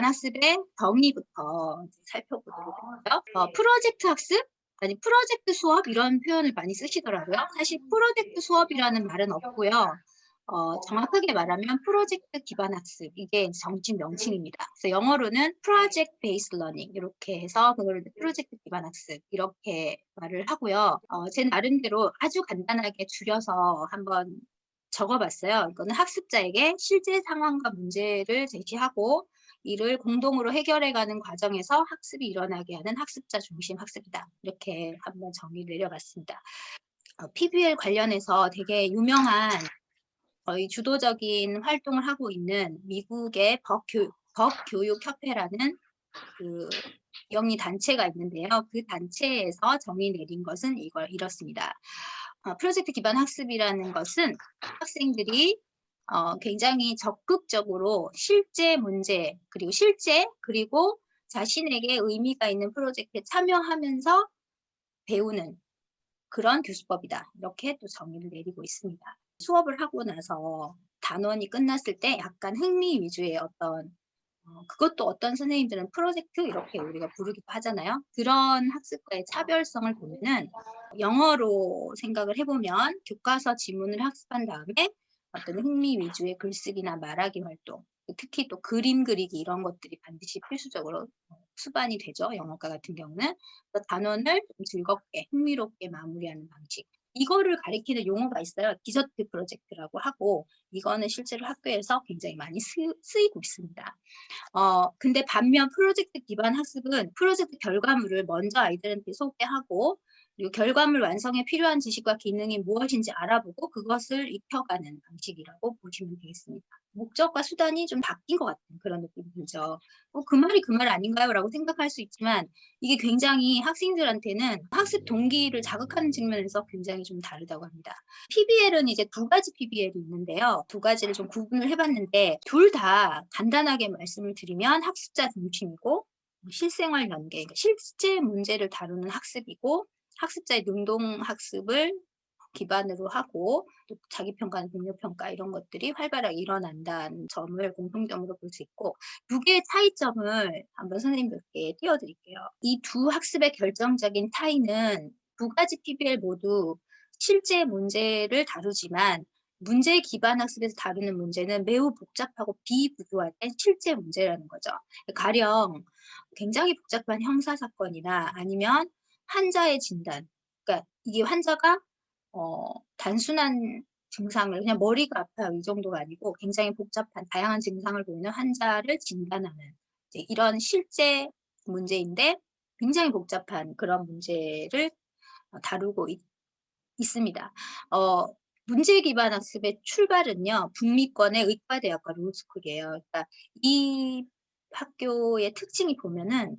기반 학습의 정의부터 이제 살펴보도록 할게요. 프로젝트 학습? 아니 프로젝트 수업 이런 표현을 많이 쓰시더라고요. 사실 프로젝트 수업이라는 말은 없고요. 정확하게 말하면 프로젝트 기반 학습 이게 정식 명칭입니다. 그래서 영어로는 Project Based Learning 이렇게 해서 그걸 프로젝트 기반 학습 이렇게 말을 하고요. 제 나름대로 아주 간단하게 줄여서 한번 적어봤어요. 이거는 학습자에게 실제 상황과 문제를 제시하고 이를 공동으로 해결해가는 과정에서 학습이 일어나게 하는 학습자 중심 학습이다. 이렇게 한번 정의를 내려봤습니다. PBL 관련해서 되게 유명한 거의 주도적인 활동을 하고 있는 미국의 법교육협회라는 그 영리 단체가 있는데요. 그 단체에서 정의 내린 것은 이렇습니다. 프로젝트 기반 학습이라는 것은 학생들이 굉장히 적극적으로 실제 문제 그리고 자신에게 의미가 있는 프로젝트에 참여하면서 배우는 그런 교수법이다. 이렇게 또 정의를 내리고 있습니다. 수업을 하고 나서 단원이 끝났을 때 약간 흥미 위주의 그것도 어떤 선생님들은 프로젝트 이렇게 우리가 부르기도 하잖아요. 그런 학습과의 차별성을 보면은 영어로 생각을 해보면 교과서 지문을 학습한 다음에 어떤 흥미 위주의 글쓰기나 말하기 활동, 특히 또 그림 그리기 이런 것들이 반드시 필수적으로 수반이 되죠. 영어과 같은 경우는. 단원을 좀 즐겁게 흥미롭게 마무리하는 방식. 이거를 가리키는 용어가 있어요. 디저트 프로젝트라고 하고 이거는 실제로 학교에서 굉장히 많이 쓰이고 있습니다. 근데 반면 프로젝트 기반 학습은 프로젝트 결과물을 먼저 아이들한테 소개하고 그리고 결과물 완성에 필요한 지식과 기능이 무엇인지 알아보고 그것을 익혀가는 방식이라고 보시면 되겠습니다. 목적과 수단이 좀 바뀐 것 같은 그런 느낌이 들죠. 그 말이 그 말 아닌가요? 라고 생각할 수 있지만 이게 굉장히 학생들한테는 학습 동기를 자극하는 측면에서 굉장히 좀 다르다고 합니다. PBL은 이제 두 가지 PBL이 있는데요. 두 가지를 좀 구분을 해봤는데 둘 다 간단하게 말씀을 드리면 학습자 중심이고 실생활 연계, 그러니까 실제 문제를 다루는 학습이고 학습자의 능동 학습을 기반으로 하고 또 자기평가, 능력평가 이런 것들이 활발하게 일어난다는 점을 공통점으로 볼 수 있고 두 개의 차이점을 한번 선생님들께 띄워드릴게요. 이 두 학습의 결정적인 차이는 두 가지 PBL 모두 실제 문제를 다루지만 문제 기반 학습에서 다루는 문제는 매우 복잡하고 비구조화된 실제 문제라는 거죠. 가령 굉장히 복잡한 형사사건이나 아니면 환자의 진단, 그러니까 이게 환자가 단순한 증상을 그냥 머리가 아파요 이 정도가 아니고 굉장히 복잡한 다양한 증상을 보이는 환자를 진단하는 이런 실제 문제인데 굉장히 복잡한 그런 문제를 다루고 있습니다. 문제 기반 학습의 출발은요. 북미권의 의과대학과 로스쿨이에요. 그러니까 이 학교의 특징이 보면은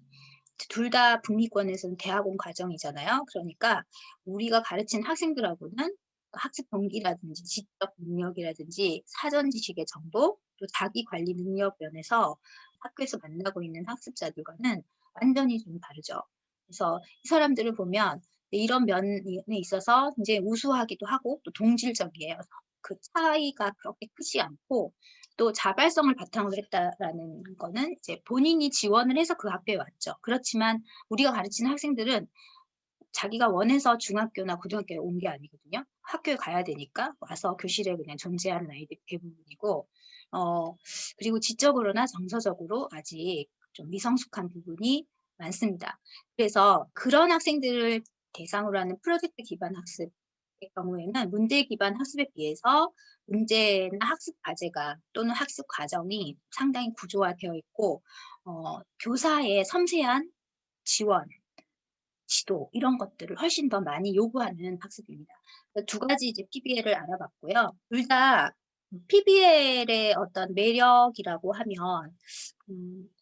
둘 다 북미권에서는 대학원 과정이잖아요. 그러니까 우리가 가르친 학생들하고는 학습 동기라든지 지적 능력이라든지 사전 지식의 정보, 또 자기 관리 능력 면에서 학교에서 만나고 있는 학습자들과는 완전히 좀 다르죠. 그래서 이 사람들을 보면 이런 면에 있어서 이제 우수하기도 하고 또 동질적이에요. 그 차이가 그렇게 크지 않고 또 자발성을 바탕으로 했다라는 거는 이제 본인이 지원을 해서 그 학교에 왔죠. 그렇지만 우리가 가르치는 학생들은 자기가 원해서 중학교나 고등학교에 온 게 아니거든요. 학교에 가야 되니까 와서 교실에 그냥 존재하는 아이들이 대부분이고 그리고 지적으로나 정서적으로 아직 좀 미성숙한 부분이 많습니다. 그래서 그런 학생들을 대상으로 하는 프로젝트 기반 학습의 경우에는 문제 기반 학습에 비해서 문제나 학습 과제가 또는 학습 과정이 상당히 구조화되어 있고 교사의 섬세한 지원, 지도 이런 것들을 훨씬 더 많이 요구하는 학습입니다. 두 가지 이제 PBL을 알아봤고요. 둘 다 PBL의 어떤 매력이라고 하면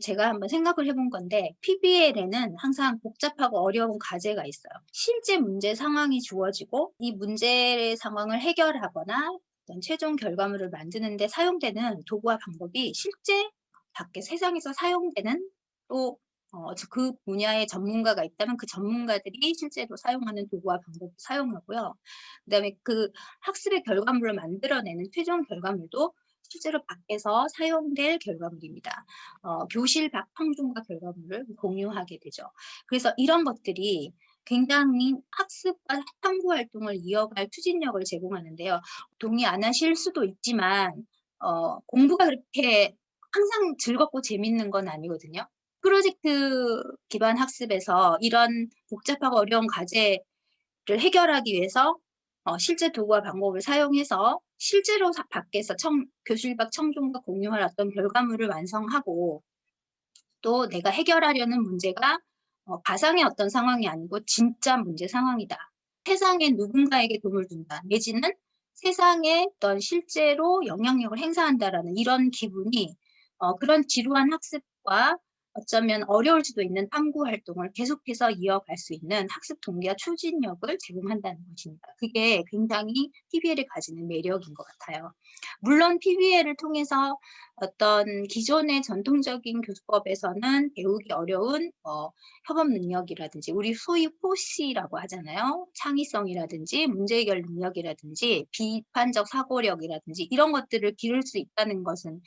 제가 한번 생각을 해본 건데 PBL에는 항상 복잡하고 어려운 과제가 있어요. 실제 문제 상황이 주어지고 이 문제 상황을 해결하거나 어떤 최종 결과물을 만드는 데 사용되는 도구와 방법이 실제 밖에 세상에서 사용되는 또 그 분야의 전문가가 있다면 그 전문가들이 실제로 사용하는 도구와 방법을 사용하고요. 그다음에 그 학습의 결과물을 만들어내는 최종 결과물도 실제로 밖에서 사용될 결과물입니다. 교실 밖 평준과 결과물을 공유하게 되죠. 그래서 이런 것들이 굉장히 학습과 탐구 활동을 이어갈 추진력을 제공하는데요. 동의 안 하실 수도 있지만 공부가 그렇게 항상 즐겁고 재밌는 건 아니거든요. 프로젝트 기반 학습에서 이런 복잡하고 어려운 과제를 해결하기 위해서 실제 도구와 방법을 사용해서 실제로 밖에서 교실 밖 청중과 공유할 어떤 결과물을 완성하고, 또 내가 해결하려는 문제가 가상의 어떤 상황이 아니고 진짜 문제 상황이다. 세상에 누군가에게 도움을 준다. 내지는 세상에 어떤 실제로 영향력을 행사한다라는 이런 기분이 그런 지루한 학습과 어쩌면 어려울 수도 있는 탐구 활동을 계속해서 이어갈 수 있는 학습 동기와 추진력을 제공한다는 것입니다. 그게 굉장히 PBL이 가지는 매력인 것 같아요. 물론 PBL을 통해서 어떤 기존의 전통적인 교수법에서는 배우기 어려운 협업 능력이라든지 우리 소위 포시라고 하잖아요. 창의성이라든지 문제 해결 능력이라든지 비판적 사고력이라든지 이런 것들을 기를 수 있다는 것은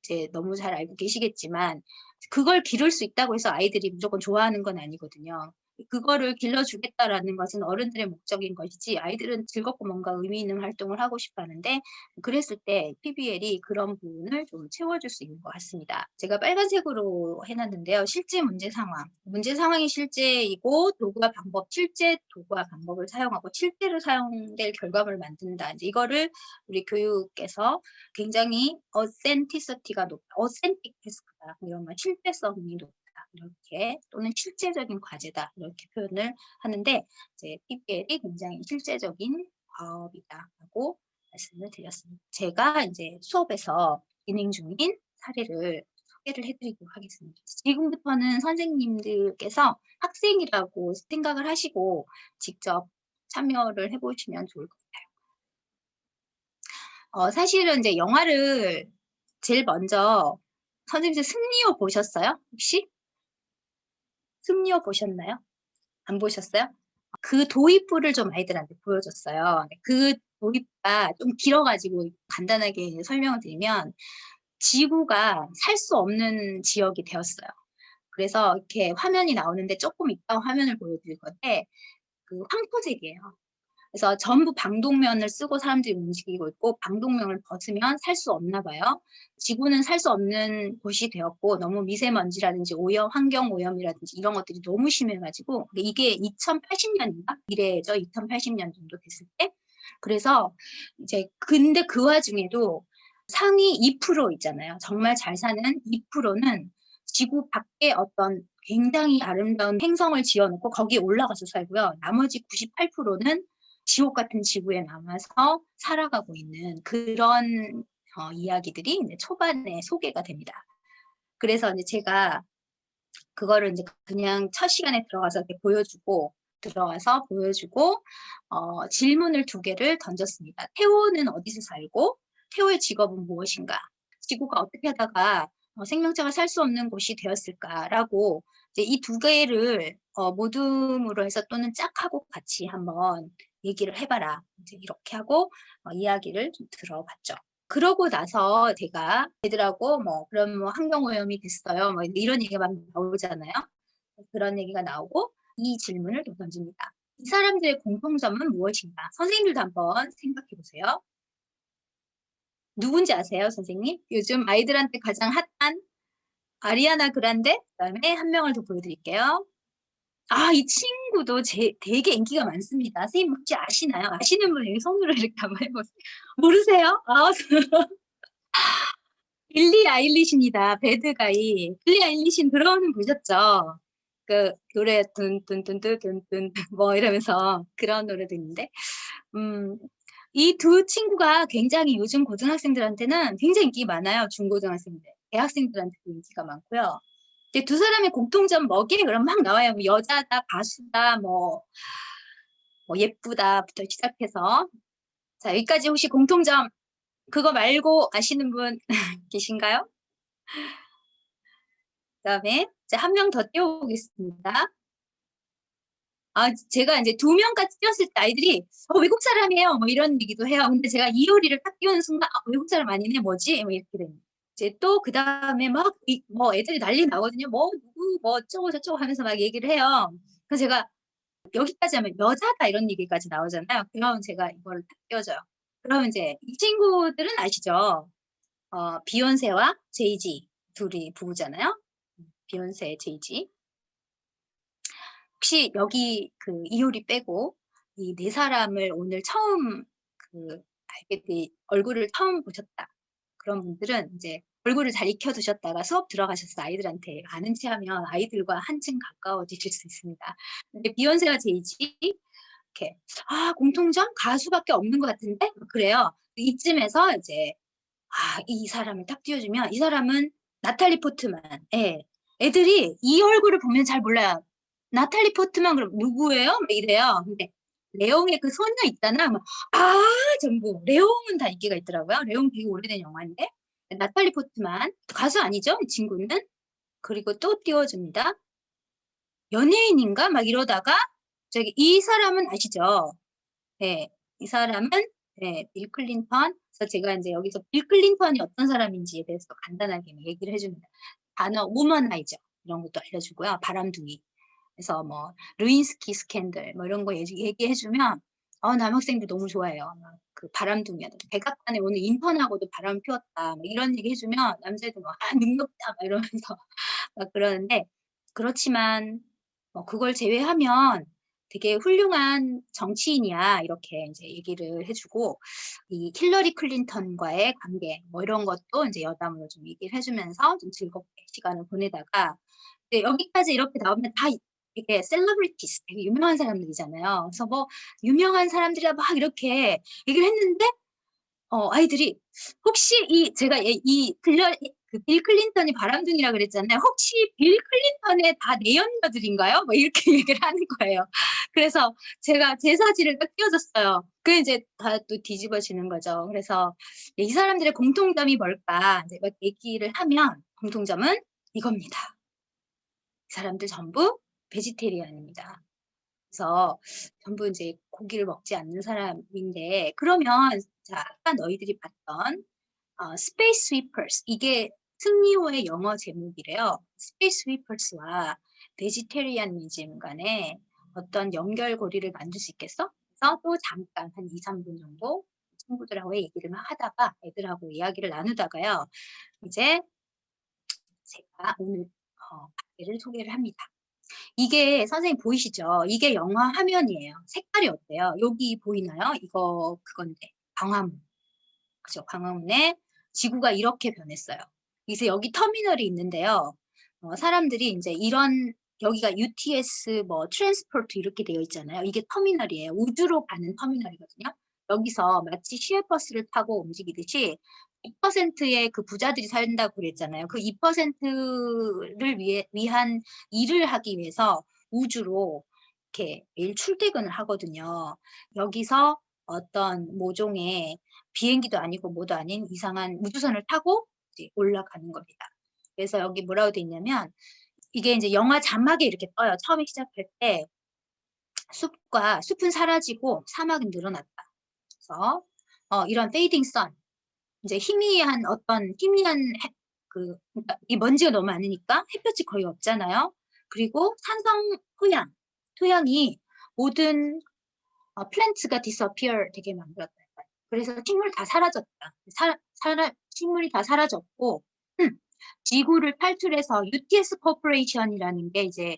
이제 너무 잘 알고 계시겠지만, 그걸 기를 수 있다고 해서 아이들이 무조건 좋아하는 건 아니거든요. 그거를 길러주겠다라는 것은 어른들의 목적인 것이지, 아이들은 즐겁고 뭔가 의미 있는 활동을 하고 싶어 하는데, 그랬을 때 PBL이 그런 부분을 좀 채워줄 수 있는 것 같습니다. 제가 빨간색으로 해놨는데요. 실제 문제 상황. 문제 상황이 실제이고 도구와 방법, 실제 도구와 방법을 사용하고 실제로 사용될 결과물을 만든다. 이제 이거를 우리 교육에서 굉장히 어센티시티가 높다, 어센틱 태스크다, 이런 말, 실제성이 높다, 이렇게, 또는 실제적인 과제다, 이렇게 표현을 하는데, 이제 PBL이 굉장히 실제적인 과업이다라고 말씀을 드렸습니다. 제가 이제 수업에서 진행 중인 사례를 소개를 해드리도록 하겠습니다. 지금부터는 선생님들께서 학생이라고 생각을 하시고 직접 참여를 해보시면 좋을 것 같아요. 사실은 이제 영화를 제일 먼저, 선생님 승리호 보셨어요? 혹시? 승리호 보셨나요? 안 보셨어요? 그 도입부를 좀 아이들한테 보여줬어요. 그 도입부가 좀 길어가지고 간단하게 설명을 드리면, 지구가 살 수 없는 지역이 되었어요. 그래서 이렇게 화면이 나오는데 조금 이따 화면을 보여드릴 건데, 그 황토색이에요. 그래서 전부 방독면을 쓰고 사람들이 움직이고 있고, 방독면을 벗으면 살 수 없나 봐요. 지구는 살 수 없는 곳이 되었고, 너무 미세먼지라든지 오염, 환경 오염이라든지 이런 것들이 너무 심해가지고, 이게 2080년인가? 미래죠. 2080년 정도 됐을 때. 그래서 이제 근데 그 와중에도 상위 2% 있잖아요. 정말 잘 사는 2%는 지구 밖에 어떤 굉장히 아름다운 행성을 지어놓고 거기에 올라가서 살고요. 나머지 98%는 지옥 같은 지구에 남아서 살아가고 있는 그런 이야기들이 이제 초반에 소개가 됩니다. 그래서 이제 제가 그거를 이제 그냥 첫 시간에 들어가서 이렇게 보여주고 질문을 2개를 던졌습니다. 태호는 어디서 살고 태호의 직업은 무엇인가? 지구가 어떻게 하다가 생명체가 살 수 없는 곳이 되었을까라고, 이제 이 2개를 모둠으로 해서 또는 짝하고 같이 한번 얘기를 해봐라. 이제 이렇게 하고 이야기를 좀 들어봤죠. 그러고 나서 제가 애들하고 그럼 환경오염이 됐어요. 이런 얘기가 막 나오잖아요. 그런 얘기가 나오고 이 질문을 또 던집니다. 이 사람들의 공통점은 무엇인가? 선생님들도 한번 생각해 보세요. 누군지 아세요, 선생님? 요즘 아이들한테 가장 핫한 아리아나 그란데, 그다음에 한 명을 더 보여드릴게요. 이 친구도 되게 인기가 많습니다. 선생님 혹시 아시나요? 아시는 분 여기 손으로 이렇게 한번 해보세요. 모르세요? 빌리 아일리시입니다. 배드가이. 빌리 아일리시 들어오는 보셨죠? 그 노래 둔둔둔둔둔둔 이러면서 그런 노래도 있는데, 이 2 친구가 굉장히 요즘 고등학생들한테는 굉장히 인기 많아요. 중고등학생들, 대학생들한테도 인기가 많고요. 이제 2 사람의 공통점 뭐게? 그럼 막 나와요. 여자다, 가수다, 예쁘다부터 시작해서. 자, 여기까지 혹시 공통점 그거 말고 아시는 분 계신가요? 그다음에 이제 한 명 더 띄워보겠습니다. 제가 이제 2명까지 띄웠을 때 아이들이 외국 사람이에요. 뭐 이런 얘기도 해요. 근데 제가 이효리를 딱 띄우는 순간 외국 사람 아니네. 뭐지? 뭐 이렇게 됩니다. 이제 또 그다음에 막 뭐 애들이 난리 나거든요. 뭐 누구 뭐 어쩌고 저쩌고 하면서 막 얘기를 해요. 그래서 제가 여기까지 하면 여자다 이런 얘기까지 나오잖아요. 그러면 제가 이거를 딱 띄워줘요. 그러면 이제 이 친구들은 아시죠? 비욘세와 제이지 둘이 부부잖아요. 비욘세, 제이지. 혹시 여기 그 이효리 빼고 이 네 사람을 오늘 처음 얼굴을 처음 보셨다. 그런 분들은 이제 얼굴을 잘 익혀두셨다가 수업 들어가셔서 아이들한테 아는 체 하면 아이들과 한층 가까워지실 수 있습니다. 근데 비욘세와 제이지 이렇게 공통점 가수밖에 없는 것 같은데 그래요. 이쯤에서 이제 이 사람을 딱 띄워주면 이 사람은 나탈리 포트만. 예. 애들이 이 얼굴을 보면 잘 몰라요. 나탈리 포트만 그럼 누구예요? 막 이래요. 근데 레옹의 그 소녀 있잖아. 전부 레옹은 다 인기가 있더라고요. 레옹 되게 오래된 영화인데 나탈리 포트만 가수 아니죠? 이 친구는. 그리고 또 띄워줍니다. 연예인인가? 막 이러다가 저기 이 사람은 아시죠? 네, 이 사람은 빌 클린턴. 그래서 제가 이제 여기서 빌 클린턴이 어떤 사람인지에 대해서 간단하게 얘기를 해줍니다. 단어 우먼아이저 이런 것도 알려주고요. 바람둥이. 그래서 뭐 루인스키 스캔들 뭐 이런 거 얘기해주면 남학생들 너무 좋아해요. 그 바람둥이야. 백악관에 오늘 인턴하고도 바람 피웠다. 뭐 이런 얘기 해주면 남자애들 능력자 막 이러면서 막 그러는데 그렇지만 그걸 제외하면 되게 훌륭한 정치인이야 이렇게 이제 얘기를 해주고 이 힐러리 클린턴과의 관계 뭐 이런 것도 이제 여담으로 좀 얘기를 해주면서 좀 즐겁게 시간을 보내다가 여기까지 이렇게 나오면 다 이게 셀러브리티스 되게 유명한 사람들이잖아요. 그래서 뭐 유명한 사람들이라 막 이렇게 얘기를 했는데 아이들이 혹시 제가 빌 클린턴이 바람둥이라 그랬잖아요. 혹시 빌 클린턴의 다 내연녀들인가요? 뭐 이렇게 얘기를 하는 거예요. 그래서 제가 제 사진을 딱 띄워줬어요. 그 이제 다 또 뒤집어지는 거죠. 그래서 이 사람들의 공통점이 뭘까 이제 막 얘기를 하면 공통점은 이겁니다. 이 사람들 전부 베지테리안입니다. 그래서 전부 이제 고기를 먹지 않는 사람인데 그러면 자 아까 너희들이 봤던 스페이스 스위퍼스 이게 승리호의 영어 제목이래요. 스페이스 스위퍼스와 베지테리안이즘 간에 어떤 연결고리를 만들 수 있겠어? 그래서 또 잠깐 한 2, 3분 정도 친구들하고 얘기를 막 하다가 애들하고 이야기를 나누다가요. 이제 제가 오늘 과제를 소개를 합니다. 이게 선생님 보이시죠? 이게 영화 화면이에요. 색깔이 어때요? 여기 보이나요? 이거 그건데 광화문. 그죠? 광화문에 지구가 이렇게 변했어요. 그래서 여기 터미널이 있는데요. 사람들이 이제 이런 여기가 UTS 뭐 트랜스포트 이렇게 되어 있잖아요. 이게 터미널이에요. 우주로 가는 터미널이거든요. 여기서 마치 시외버스를 타고 움직이듯이 2%의 그 부자들이 산다고 그랬잖아요. 그 2%를 위한 일을 하기 위해서 우주로 이렇게 매일 출퇴근을 하거든요. 여기서 어떤 모종의 비행기도 아니고 뭐도 아닌 이상한 우주선을 타고 이제 올라가는 겁니다. 그래서 여기 뭐라고 돼 있냐면 이게 이제 영화 자막에 이렇게 떠요. 처음에 시작할 때 숲은 사라지고 사막은 늘어났다. 그래서 이런 페이딩 선 이제 희미한 그러니까 이 먼지가 너무 많으니까 햇볕이 거의 없잖아요. 그리고 산성 토양이 모든 플랜트가 disappear 되게 만들었다. 그래서 식물 다 사라졌다. 식물이 다 사라졌고 지구를 탈출해서 UTS 코퍼레이션이라는 게 이제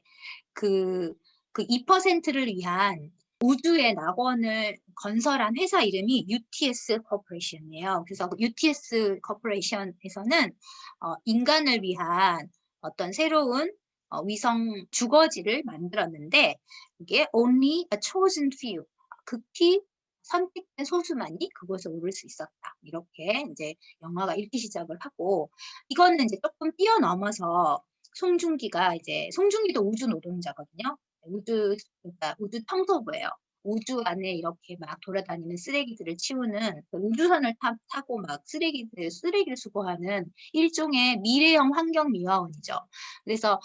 그 2%를 위한 우주의 낙원을 건설한 회사 이름이 UTS 코퍼레이션이에요. 그래서 UTS 코퍼레이션에서는 인간을 위한 어떤 새로운 위성 주거지를 만들었는데 이게 only a chosen few, 극히 선택된 소수만이 그곳에 오를 수 있었다. 이렇게 이제 영화가 이렇게 시작을 하고 이거는 이제 조금 뛰어넘어서 송중기도 우주 노동자거든요. 그러니까 우주 청소부예요. 우주 안에 이렇게 막 돌아다니는 쓰레기들을 치우는 우주선을 타고 막 쓰레기를 수거하는 일종의 미래형 환경미화원이죠. 그래서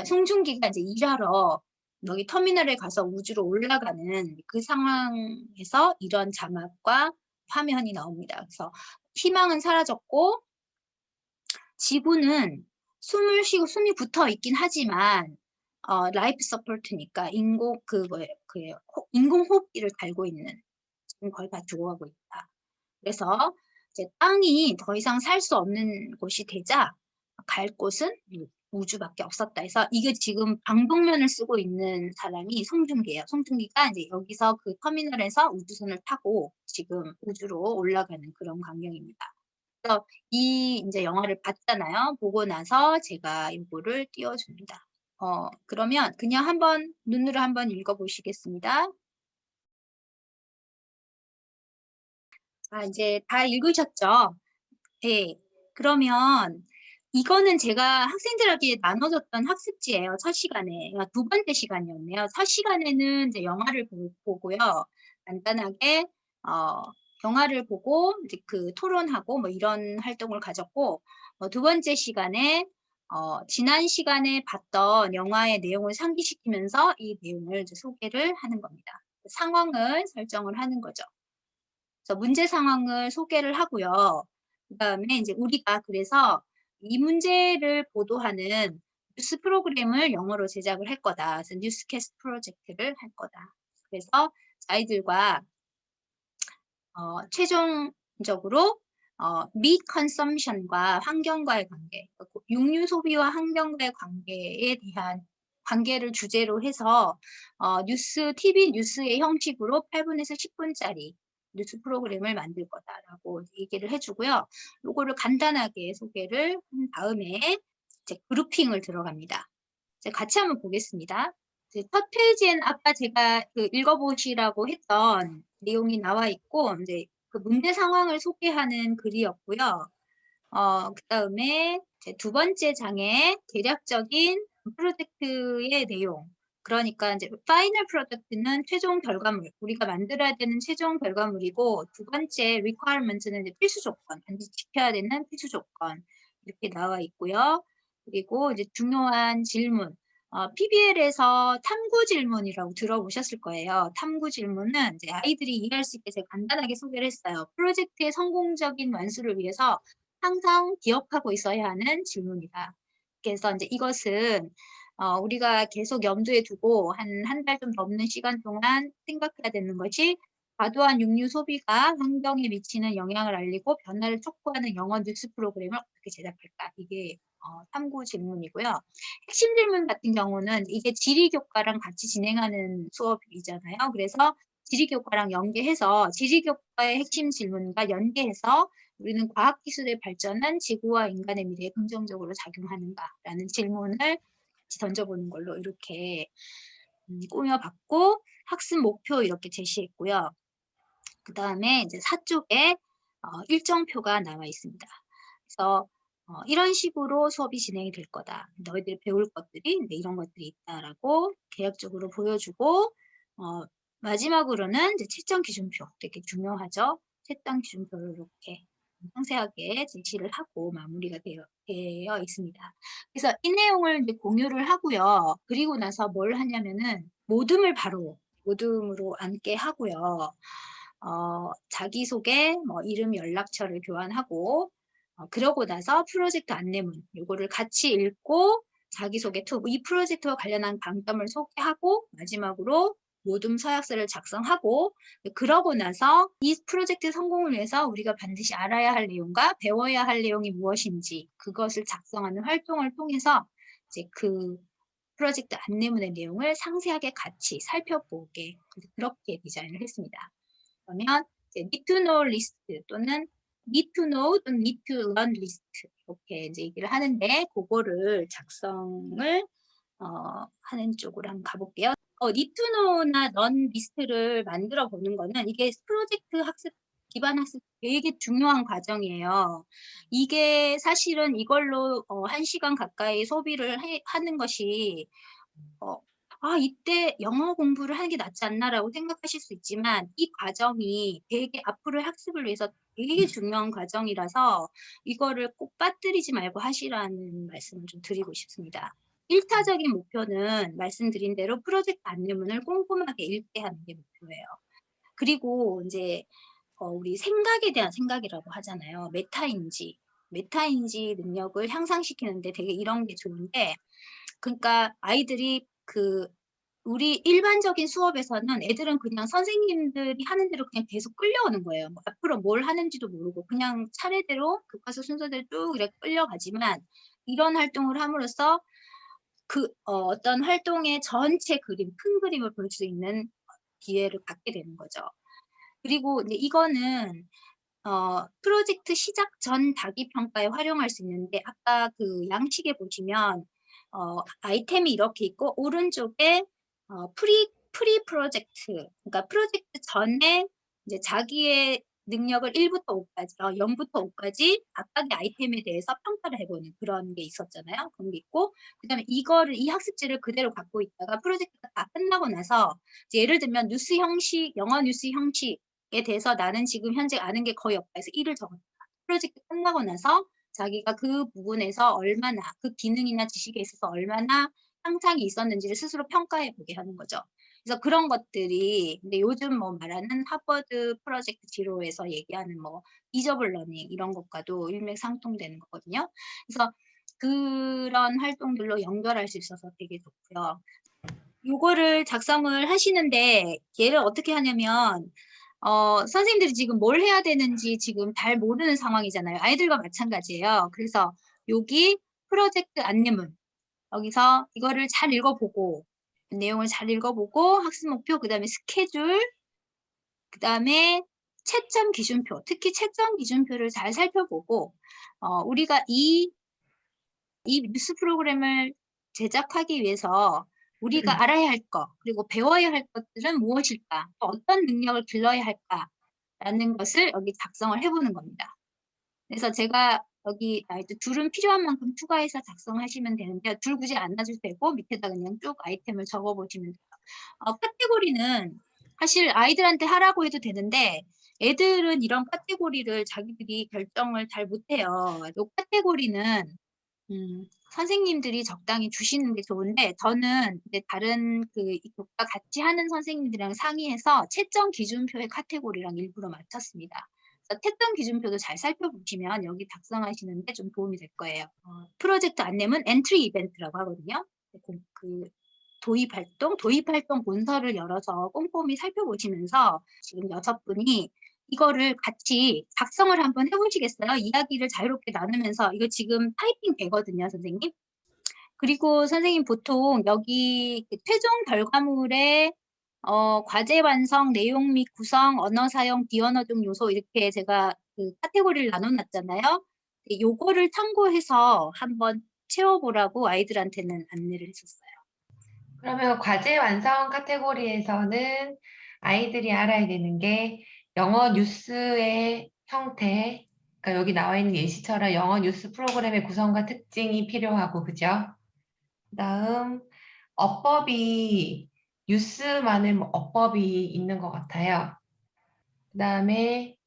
송중기가 이제 일하러 여기 터미널에 가서 우주로 올라가는 그 상황에서 이런 자막과 화면이 나옵니다. 그래서 희망은 사라졌고 지구는 숨을 쉬고 숨이 붙어 있긴 하지만 라이프 서포트니까 인공 호흡기를 달고 있는 지금 거의 다 죽어가고 있다. 그래서 이제 땅이 더 이상 살 수 없는 곳이 되자 갈 곳은 우주밖에 없었다 해서 이게 지금 방독면을 쓰고 있는 사람이 송중기예요. 송중기가 이제 여기서 그 터미널에서 우주선을 타고 지금 우주로 올라가는 그런 광경입니다. 그래서 이 이제 영화를 봤잖아요. 보고 나서 제가 이거를 띄워줍니다. 그러면 그냥 한번 눈으로 한번 읽어보시겠습니다. 자, 이제 다 읽으셨죠? 네. 그러면 이거는 제가 학생들에게 나눠줬던 학습지예요. 첫 시간에. 두 번째 시간이었네요. 첫 시간에는 이제 영화를 보고요. 간단하게 영화를 보고 이제 그 토론하고 뭐 이런 활동을 가졌고 두 번째 시간에 지난 시간에 봤던 영화의 내용을 상기시키면서 이 내용을 이제 소개를 하는 겁니다. 상황을 설정을 하는 거죠. 그래서 문제 상황을 소개를 하고요. 그다음에 이제 우리가 그래서 이 문제를 보도하는 뉴스 프로그램을 영어로 제작을 할 거다. 그래서 뉴스캐스트 프로젝트를 할 거다. 그래서 아이들과 최종적으로 meat consumption과 환경과의 관계, 육류 소비와 환경과의 관계에 대한 관계를 주제로 해서 TV 뉴스의 형식으로 8분에서 10분짜리 뉴스 프로그램을 만들 거다라고 얘기를 해주고요. 요거를 간단하게 소개를 한 다음에 이제 그룹핑을 들어갑니다. 이제 같이 한번 보겠습니다. 첫 페이지엔 아까 제가 그 읽어보시라고 했던 내용이 나와 있고, 이제 그 문제 상황을 소개하는 글이었고요. 그다음에 두 번째 장에 대략적인 프로젝트의 내용. 그러니까 이제 파이널 프로덕트는 최종 결과물, 우리가 만들어야 되는 최종 결과물이고, 두 번째 requirement는 이제 필수 조건, 반드시 지켜야 되는 필수 조건 이렇게 나와 있고요. 그리고 이제 중요한 질문. PBL에서 탐구 질문이라고 들어보셨을 거예요. 탐구 질문은 이제 아이들이 이해할 수 있게 제가 간단하게 소개를 했어요. 프로젝트의 성공적인 완수를 위해서 항상 기억하고 있어야 하는 질문이다. 그래서 이제 이것은 우리가 계속 염두에 두고 한 달 좀 넘는 시간 동안 생각해야 되는 것이 과도한 육류 소비가 환경에 미치는 영향을 알리고 변화를 촉구하는 영어 뉴스 프로그램을 어떻게 제작할까? 이게 탐구 질문이고요. 핵심 질문 같은 경우는 이게 지리교과랑 같이 진행하는 수업이잖아요. 그래서 지리교과랑 연계해서 지리교과의 핵심 질문과 연계해서 우리는 과학기술의 발전은 지구와 인간의 미래에 긍정적으로 작용하는가라는 질문을 같이 던져보는 걸로 이렇게 꾸며봤고 학습 목표 이렇게 제시했고요. 그 다음에 이제 4쪽에 일정표가 나와 있습니다. 그래서 이런 식으로 수업이 진행이 될 거다. 너희들이 배울 것들이 이런 것들이 있다라고 계획적으로 보여주고 마지막으로는 이제 채점 기준표 되게 중요하죠. 채점 기준표를 이렇게 상세하게 제시를 하고 마무리가 되어 있습니다. 그래서 이 내용을 이제 공유를 하고요. 그리고 나서 뭘 하냐면은 모듬으로 앉게 하고요. 자기소개, 뭐 이름 연락처를 교환하고 그러고 나서 프로젝트 안내문 이거를 같이 읽고 자기소개 투 이 프로젝트와 관련한 강점을 소개하고 마지막으로 모둠 서약서를 작성하고 그러고 나서 이 프로젝트 성공을 위해서 우리가 반드시 알아야 할 내용과 배워야 할 내용이 무엇인지 그것을 작성하는 활동을 통해서 이제 그 프로젝트 안내문의 내용을 상세하게 같이 살펴보게 그렇게 디자인을 했습니다. 그러면 이제 need to know 리스트 또는 need to know 또는 need to learn 리스트 이렇게 이제 얘기를 하는데 그거를 작성을 하는 쪽으로 한번 가볼게요. need to know나 learn 리스트를 만들어 보는 거는 이게 프로젝트 학습 기반 학습 되게 중요한 과정이에요. 이게 사실은 이걸로 1시간 가까이 소비를 하는 것이 이때 영어 공부를 하는 게 낫지 않나라고 생각하실 수 있지만 이 과정이 되게 앞으로의 학습을 위해서 되게 중요한 과정이라서 이거를 꼭 빠뜨리지 말고 하시라는 말씀을 좀 드리고 싶습니다. 일차적인 목표는 말씀드린 대로 프로젝트 안내문을 꼼꼼하게 읽게 하는 게 목표예요. 그리고 인제 우리 생각에 대한 생각이라고 하잖아요. 메타인지 능력을 향상시키는 데 되게 이런 게 좋은데, 그러니까 아이들이 우리 일반적인 수업에서는 애들은 그냥 선생님들이 하는 대로 그냥 계속 끌려오는 거예요. 뭐 앞으로 뭘 하는지도 모르고 그냥 차례대로 교과서 순서대로 쭉 이렇게 끌려가지만, 이런 활동을 함으로써 어떤 활동의 전체 그림, 큰 그림을 볼 수 있는 기회를 갖게 되는 거죠. 그리고 이제 이거는 프로젝트 시작 전 단기 평가에 활용할 수 있는데, 아까 그 양식에 보시면 아이템이 이렇게 있고 오른쪽에 프리 프로젝트, 그러니까 프로젝트 전에 이제 자기의 능력을 1 부터 5 까지 0 부터 5 까지 각각의 아이템에 대해서 평가를 해 보는 그런 게 있었잖아요. 그런 게 있고, 그다음에 이 학습지를 그대로 갖고 있다가 프로젝트가 다 끝나고 나서 이제 예를 들면 뉴스 형식, 영어 뉴스 형식에 대해서 나는 지금 현재 아는 게 거의 없다 해서 1을 적었다. 프로젝트 끝나고 나서 자기가 그 부분에서 얼마나 그 기능이나 지식에 있어서 얼마나 향상이 있었는지를 스스로 평가해 보게 하는 거죠. 그래서 그런 것들이 근데 요즘 뭐 말하는 하버드 프로젝트 지로에서 얘기하는 뭐 이저블 러닝 이런 것과도 일맥상통되는 거거든요. 그래서 그런 활동들로 연결할 수 있어서 되게 좋고요. 요거를 작성을 하시는데 얘를 어떻게 하냐면 선생님들이 지금 뭘 해야 되는지 지금 잘 모르는 상황이잖아요. 아이들과 마찬가지예요. 그래서 여기 프로젝트 안내문, 여기서 이거를 잘 읽어보고, 내용을 잘 읽어보고, 학습 목표, 그 다음에 스케줄, 그 다음에 채점 기준표, 특히 채점 기준표를 잘 살펴보고, 우리가 이 뉴스 프로그램을 제작하기 위해서 우리가 알아야 할 것, 그리고 배워야 할 것들은 무엇일까? 또 어떤 능력을 길러야 할까라는 것을 여기 작성을 해보는 겁니다. 그래서 제가 여기 둘은 필요한 만큼 추가해서 작성하시면 되는데, 둘 굳이 안 놔줘도 되고 밑에다 그냥 쭉 아이템을 적어보시면 돼요. 카테고리는 사실 아이들한테 하라고 해도 되는데 애들은 이런 카테고리를 자기들이 결정을 잘 못해요. 이 카테고리는 선생님들이 적당히 주시는 게 좋은데, 저는 이제 다른 이 교과 같이 하는 선생님들이랑 상의해서 채점 기준표의 카테고리랑 일부러 맞췄습니다. 그래서 채점 기준표도 잘 살펴보시면 여기 작성하시는데 좀 도움이 될 거예요. 프로젝트 안내문 엔트리 이벤트라고 하거든요. 도입 활동 문서를 열어서 꼼꼼히 살펴보시면서 지금 6분이 이거를 같이 작성을 한번 해보시겠어요? 이야기를 자유롭게 나누면서. 이거 지금 타이핑 되거든요, 선생님. 그리고 선생님 보통 여기 최종 결과물에 과제 완성, 내용 및 구성, 언어 사용, 비언어 중 요소 이렇게 제가 카테고리를 나눠놨잖아요. 요거를 참고해서 한번 채워보라고 아이들한테는 안내를 했었어요. 그러면 과제 완성 카테고리에서는 아이들이 알아야 되는 게 영어 뉴스의 형태, 그러니까 여기 나와 있는 예시처럼 영어 뉴스 프로그램의 구성과 특징이 필요하고, 그죠? 그다음 어법이 뉴스만의 어법이 있는 것 같아요. 그다음에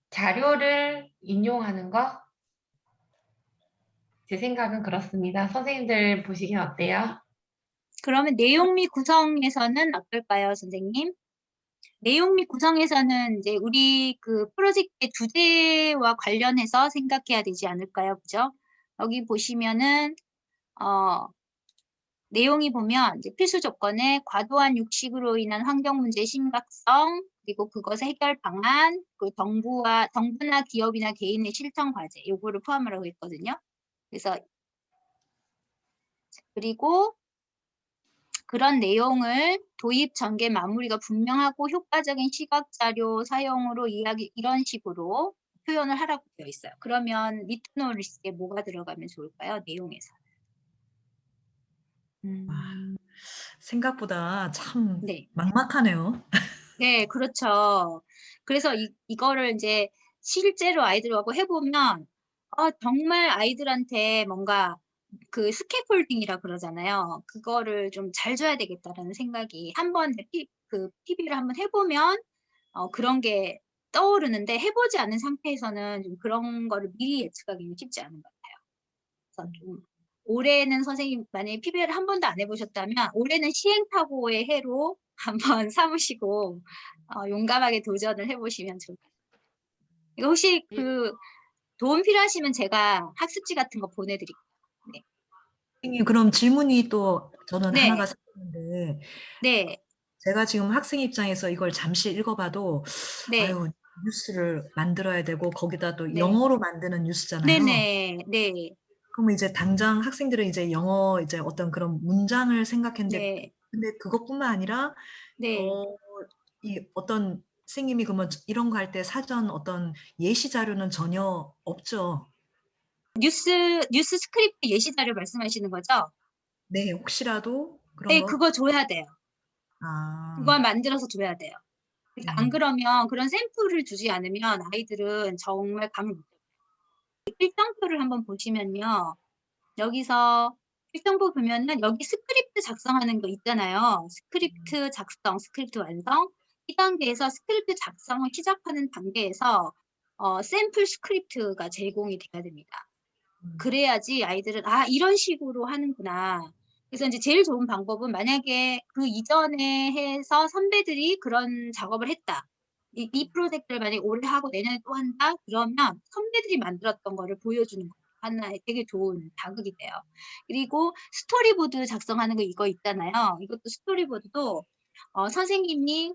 자료를 인용하는 거, 제 생각은 그렇습니다. 선생님들 보시기엔 어때요? 그러면 내용 및 구성에서는 어떨까요, 선생님? 내용 및 구성에서는 이제 우리 프로젝트의 주제와 관련해서 생각해야 되지 않을까요? 그죠? 여기 보시면은, 내용이 보면 이제 필수 조건에 과도한 육식으로 인한 환경 문제의 심각성, 그리고 그것의 해결 방안, 정부나 기업이나 개인의 실천 과제, 요거를 포함하라고 했거든요. 그리고 그런 내용을 도입 전개 마무리가 분명하고 효과적인 시각 자료 사용으로 이런 식으로 표현을 하라고 되어 있어요. 그러면 리트노리스에 뭐가 들어가면 좋을까요? 내용에서. 생각보다 참 네. 막막하네요. 네, 그렇죠. 그래서 이거를 이제 실제로 아이들하고 해보면 정말 아이들한테 뭔가 스캐폴딩이라 그러잖아요. 그거를 좀 잘 줘야 되겠다라는 생각이 한번 PB를 한번 해보면 그런 게 떠오르는데, 해보지 않은 상태에서는 좀 그런 거를 미리 예측하기는 쉽지 않은 것 같아요. 그래서 좀 올해는 선생님 만약에 PBL을 한 번도 안 해보셨다면 올해는 시행착오의 해로 한번 삼으시고 용감하게 도전을 해보시면 좋을 것 같아요. 이거 혹시 예. 도움 필요하시면 제가 학습지 같은 거 보내드릴게요. 네. 선생님, 그럼 질문이 또 저는 네. 하나가 생겼는데, 네. 제가 지금 학생 입장에서 이걸 잠시 읽어봐도, 네. 아유, 뉴스를 만들어야 되고, 거기다 또 네. 영어로 만드는 뉴스잖아요. 네네. 네. 그러면 이제 당장 학생들은 이제 영어 이제 어떤 그런 문장을 생각했는데, 네. 근데 그것뿐만 아니라, 네. 이 어떤 선생님이 그러면 이런 거 할 때 사전 어떤 예시 자료는 전혀 없죠? 뉴스 스크립트 예시 자료 말씀하시는 거죠? 네, 혹시라도 그런 네, 거? 그거 줘야 돼요. 아, 그걸 만들어서 줘야 돼요. 그러니까 안 그러면 그런 샘플을 주지 않으면 아이들은 정말 감을 못 잡아요. 일정표를 한번 보시면요. 여기서 일정표 보면은 여기 스크립트 작성하는 거 있잖아요. 스크립트 작성, 스크립트 완성. 이 단계에서 스크립트 작성을 시작하는 단계에서 샘플 스크립트가 제공이 돼야 됩니다. 그래야지 아이들은 아 이런 식으로 하는구나. 그래서 이제 제일 좋은 방법은 만약에 그 이전에 해서 선배들이 그런 작업을 했다. 이 프로젝트를 만약에 올해 하고 내년에 또 한다? 그러면 선배들이 만들었던 거를 보여주는 거 하나의 되게 좋은 자극이 돼요. 그리고 스토리보드 작성하는 거 이거 있잖아요. 이것도 스토리보드도 선생님이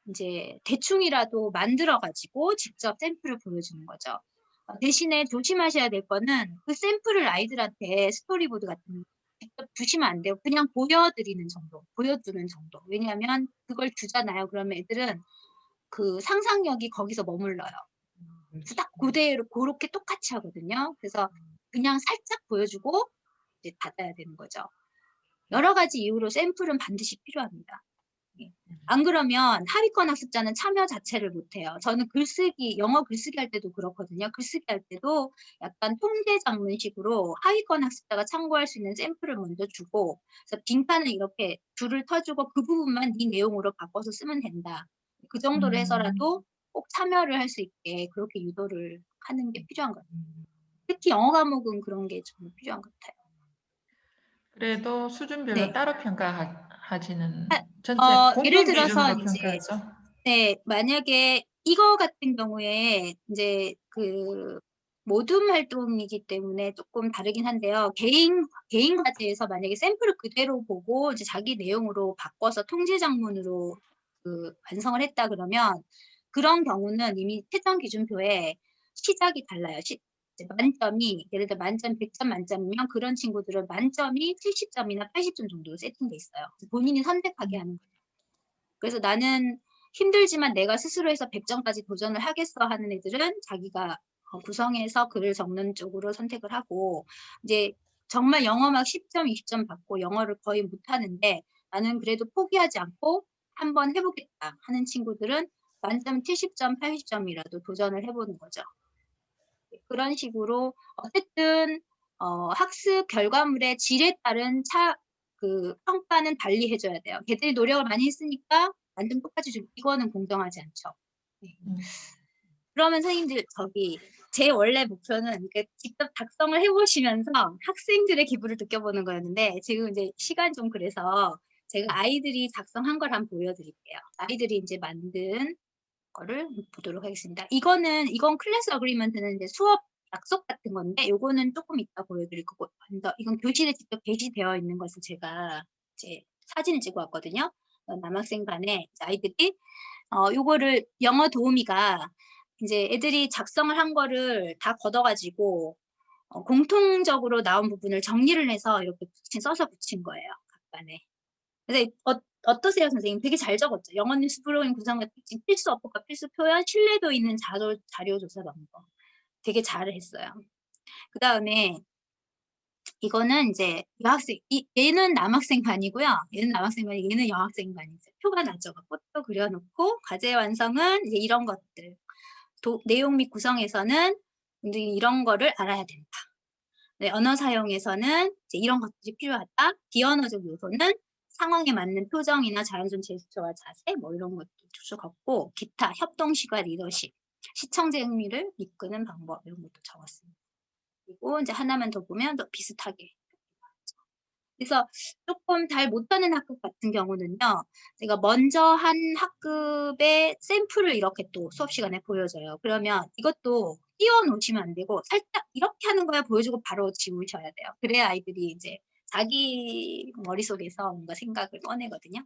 이제 대충이라도 만들어 가지고 직접 샘플을 보여주는 거죠. 대신에 조심하셔야 될 거는 그 샘플을 아이들한테 스토리보드 같은 거 직접 주시면 안 돼요. 그냥 보여드리는 정도, 보여주는 정도. 왜냐하면 그걸 주잖아요. 그러면 애들은 그 상상력이 거기서 머물러요. 그래서 딱 그대로 그렇게 똑같이 하거든요. 그래서 그냥 살짝 보여주고 이제 닫아야 되는 거죠. 여러 가지 이유로 샘플은 반드시 필요합니다. 예. 안 그러면 하위권 학습자는 참여 자체를 못해요. 저는 글쓰기, 영어 글쓰기 할 때도 그렇거든요. 글쓰기 할 때도 약간 통계 작문식으로 하위권 학습자가 참고할 수 있는 샘플을 먼저 주고, 그래서 빈칸을 이렇게 줄을 터주고 그 부분만 이 내용으로 바꿔서 쓰면 된다. 그 정도로 해서라도 꼭 참여를 할 수 있게 그렇게 유도를 하는 게 필요한 것 같아요. 특히 영어 과목은 그런 게 좀 필요한 것 같아요. 그래도 수준별로 네. 따로 평가하지는 하- 전체 예를 공통 들어서 기준으로 이제 평가하죠. 네, 만약에 이거 같은 경우에 이제 그 모둠 활동이기 때문에 조금 다르긴 한데요. 개인 과제에서 만약에 샘플을 그대로 보고 이제 자기 내용으로 바꿔서 통제 작문으로 완성을 했다 그러면 그런 경우는 이미 채점 기준표에 시작이 달라요. 이제 만점이 예를 들어 만점 100점 만점이면 그런 친구들은 만점이 70점이나 80점 정도로 세팅돼 있어요. 본인이 선택하게 하는 거예요. 그래서 나는 힘들지만 내가 스스로 해서 100점까지 도전을 하겠어 하는 애들은 자기가 구성해서 글을 적는 쪽으로 선택을 하고 이제 정말 영어 막 10점, 20점 받고 영어를 거의 못하는데 나는 그래도 포기하지 않고 한번 해보겠다 하는 친구들은 만점 70점, 80점이라도 도전을 해보는 거죠. 그런 식으로 어쨌든 학습 결과물의 질에 따른 평가는 달리 해줘야 돼요. 걔들이 노력을 많이 했으니까 완전 똑같이 주고 이거는 공정하지 않죠. 네. 그러면 선생님들 제 원래 목표는 이렇게 직접 작성을 해보시면서 학생들의 기분을 느껴보는 거였는데 지금 이제 시간이 좀 그래서 제가 아이들이 작성한 걸 한번 보여드릴게요. 아이들이 이제 만든 거를 보도록 하겠습니다. 이건 클래스 어그리먼트는 이제 수업 약속 같은 건데 요거는 조금 이따 보여드릴 거고 이건 교실에 직접 게시되어 있는 것을 제가 이제 사진을 찍어 왔거든요. 남학생 간에 아이들이 요거를 영어 도우미가 이제 애들이 작성을 한 거를 다 걷어가지고 공통적으로 나온 부분을 정리를 해서 이렇게 써서 붙인 거예요. 각반에. 그래서 어떠세요, 선생님? 되게 잘 적었죠. 영어 뉴스 프로그램 구성과 특징, 필수 어법과 필수 표현, 신뢰도 있는 자료 조사 방법. 되게 잘 했어요. 그 다음에 이거는 이제 얘는 남학생 반이고요. 얘는 남학생 반이고 얘는 여학생 반이죠. 표가 나죠. 꽃도 그려놓고 과제 완성은 이제 이런 것들. 내용 및 구성에서는 이런 거를 알아야 된다. 네, 언어 사용에서는 이제 이런 것들이 필요하다. 비언어적 요소는 상황에 맞는 표정이나 자연스러운 제스처와 자세 뭐 이런 것도 적었고 기타 협동식과 리더십, 시청자 흥미를 이끄는 방법 이런 것도 적었습니다. 그리고 이제 하나만 더 보면 더 비슷하게 그래서 조금 잘 못하는 학급 같은 경우는요. 제가 먼저 한 학급의 샘플을 이렇게 또 수업 시간에 보여줘요. 그러면 이것도 띄워 놓으시면 안 되고 살짝 이렇게 하는 거야 보여주고 바로 지우셔야 돼요. 그래야 아이들이 이제 자기 머릿속에서 뭔가 생각을 꺼내거든요.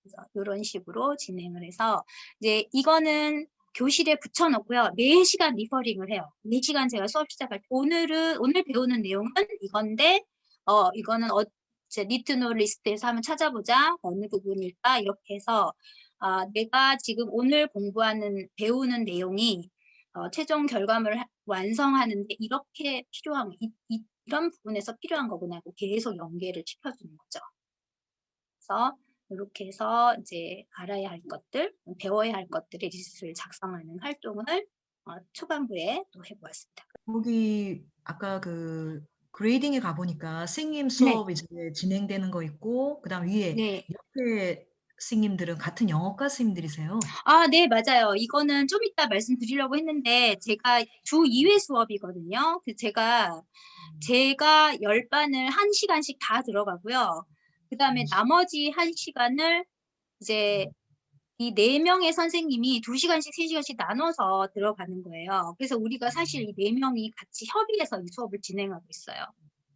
그래서 요런 식으로 진행을 해서 이제 이거는 교실에 붙여 놓고요. 4시간 리퍼링을 해요. 4시간 제가 수업 시작할 때 오늘 배우는 내용은 이건데 이거는 이제 need to know 리스트에서 한번 찾아보자. 어느 부분일까? 이렇게 해서 내가 지금 오늘 배우는 내용이 최종 결과물을 완성하는데 이렇게 필요한 이런 부분에서 필요한 거구나 하고 계속 연계를 시켜주는 거죠. 그래서 이렇게 해서 이제 알아야 할 것들, 배워야 할 것들의 리스트를 작성하는 활동을 초반부에 또 해보았습니다. 거기 아까 그 그레이딩에 가보니까 선생님 네, 수업 이제 진행되는 거 있고 그다음 위에 네. 옆에 선생님들은 같은 영어과 선생님들이세요? 네, 맞아요. 이거는 좀 이따 말씀드리려고 했는데 제가 주 2회 수업이거든요. 제가 10반을 1시간씩 다 들어가고요. 그 다음에 나머지 1시간을 이제 이 4명의 선생님이 2시간씩, 3시간씩 나눠서 들어가는 거예요. 그래서 우리가 사실 이 4명이 같이 협의해서 이 수업을 진행하고 있어요.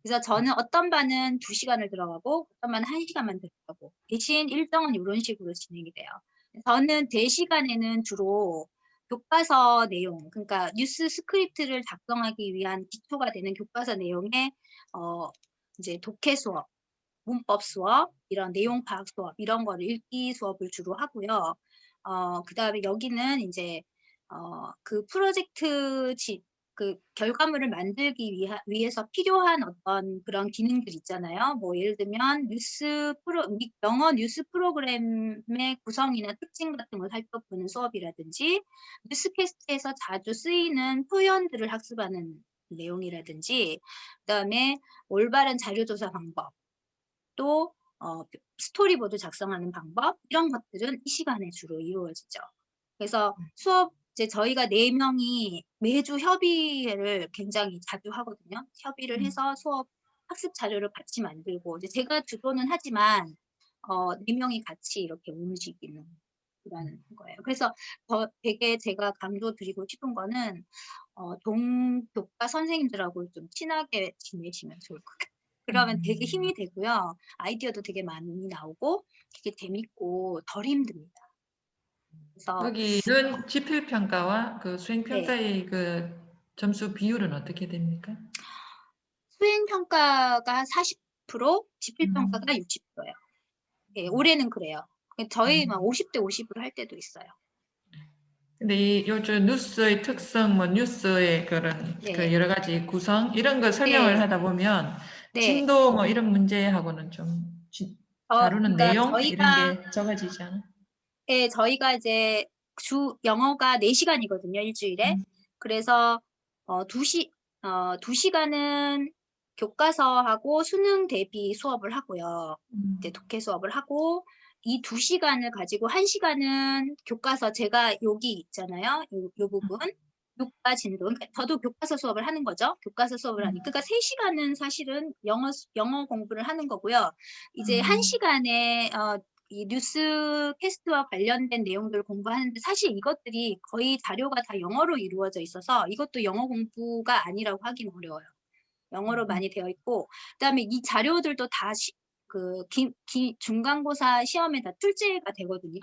그래서 저는 어떤 반은 2시간을 들어가고 어떤 반은 1시간만 들어가고 대신 일정은 이런 식으로 진행이 돼요. 저는 대시간에는 주로 교과서 내용, 그러니까 뉴스 스크립트를 작성하기 위한 기초가 되는 교과서 내용에 이제 독해 수업, 문법 수업, 이런 내용 파악 수업, 이런 거를 읽기 수업을 주로 하고요. 그다음에 여기는 이제 그 프로젝트 그 결과물을 만들기 위해서 필요한 어떤 그런 기능들 있잖아요. 뭐 예를 들면 영어 뉴스 프로그램의 구성이나 특징 같은 걸 살펴보는 수업이라든지 뉴스캐스트에서 자주 쓰이는 표현들을 학습하는 내용이라든지 그다음에 올바른 자료조사 방법 또 스토리보드 작성하는 방법 이런 것들은 이 시간에 주로 이루어지죠. 그래서 수업 이제 저희가 4명이 매주 협의를 굉장히 자주 하거든요. 협의를 해서 수업 학습 자료를 같이 만들고 이제 제가 주도는 하지만 4명이 같이 이렇게 움직이는 그런 거예요. 그래서 되게 제가 강조드리고 싶은 거는 동교과 선생님들하고 좀 친하게 지내시면 좋을 것 같아요. 그러면 되게 힘이 되고요. 아이디어도 되게 많이 나오고 되게 재밌고 덜 힘듭니다. 그래서 여기는 지필평가와 그 네, 수행평가의 그 점수 비율은 어떻게 됩니까? 수행평가가 40%, 지필평가가 음. 60%예요. 예, 올해는 그래요. 저희 막 50대 50으로 할 때도 있어요. 근데 이 요즘 뉴스의 특성, 뭐 뉴스의 그런 그 네, 여러 가지 구성 이런 거 설명을 네, 하다 보면 네. 진도 뭐 이런 문제하고는 좀 다루는 그러니까 내용 이런 게 적어지지 않아? 저희가 이제 영어가 4시간이거든요, 일주일에. 그래서 2시간은 교과서하고 수능 대비 수업을 하고요. 이제 독해 수업을 하고 이 2시간을 가지고 1시간은 교과서 제가 여기 있잖아요. 요 부분. 교과 진도. 그러니까 저도 교과서 수업을 하는 거죠. 교과서 수업을 하니까. 그러니까 3시간은 사실은 영어 공부를 하는 거고요. 이제 1시간에 이 뉴스 캐스트와 관련된 내용들을 공부하는데 사실 이것들이 거의 자료가 다 영어로 이루어져 있어서 이것도 영어 공부가 아니라고 하긴 어려워요. 영어로 많이 되어 있고 그다음에 이 자료들도 다 중간고사 시험에 다 출제가 되거든요.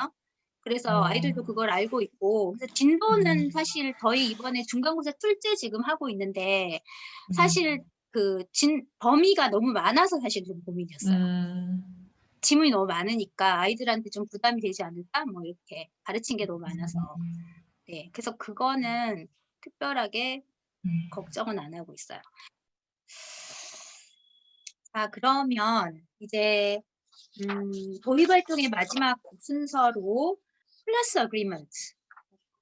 그래서 아이들도 그걸 알고 있고 그래서 진도는 사실 저희 이번에 중간고사 출제 지금 하고 있는데 사실 범위가 너무 많아서 사실 좀 고민이었어요. 지문이 너무 많으니까 아이들한테 좀 부담이 되지 않을까? 뭐 이렇게 가르친 게 너무 많아서. 네, 그래서 그거는 특별하게 걱정은 안 하고 있어요. 자, 그러면 이제 도입활동의 마지막 순서로 클래스 어그리먼트.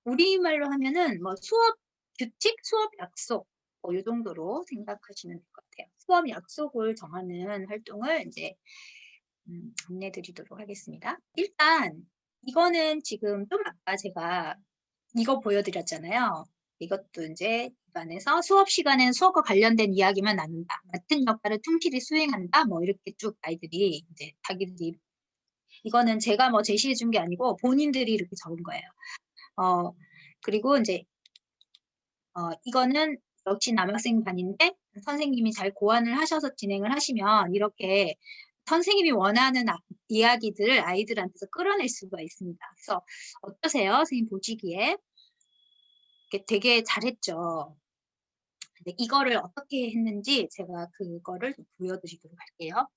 우리말로 하면은 뭐 수업 규칙, 수업 약속 뭐 이 정도로 생각하시면 될 것 같아요. 수업 약속을 정하는 활동을 이제 안내 드리도록 하겠습니다. 일단 이거는 지금 좀 아까 제가 이거 보여드렸잖아요. 이것도 이제 기반에서 수업 시간에는 수업과 관련된 이야기만 나눈다. 맡은 역할을 충실히 수행한다. 뭐 이렇게 쭉 아이들이 이제 자기들이 이거는 제가 뭐 제시해 준 게 아니고 본인들이 이렇게 적은 거예요. 그리고 이제 이거는 역시 남학생 반인데 선생님이 잘 고안을 하셔서 진행을 하시면 이렇게 선생님이 원하는 이야기들을 아이들한테서 끌어낼 수가 있습니다. 그래서 어떠세요? 선생님 보시기에 이렇게 되게 잘했죠. 근데 이거를 어떻게 했는지 제가 그거를 좀 보여드리도록 할게요.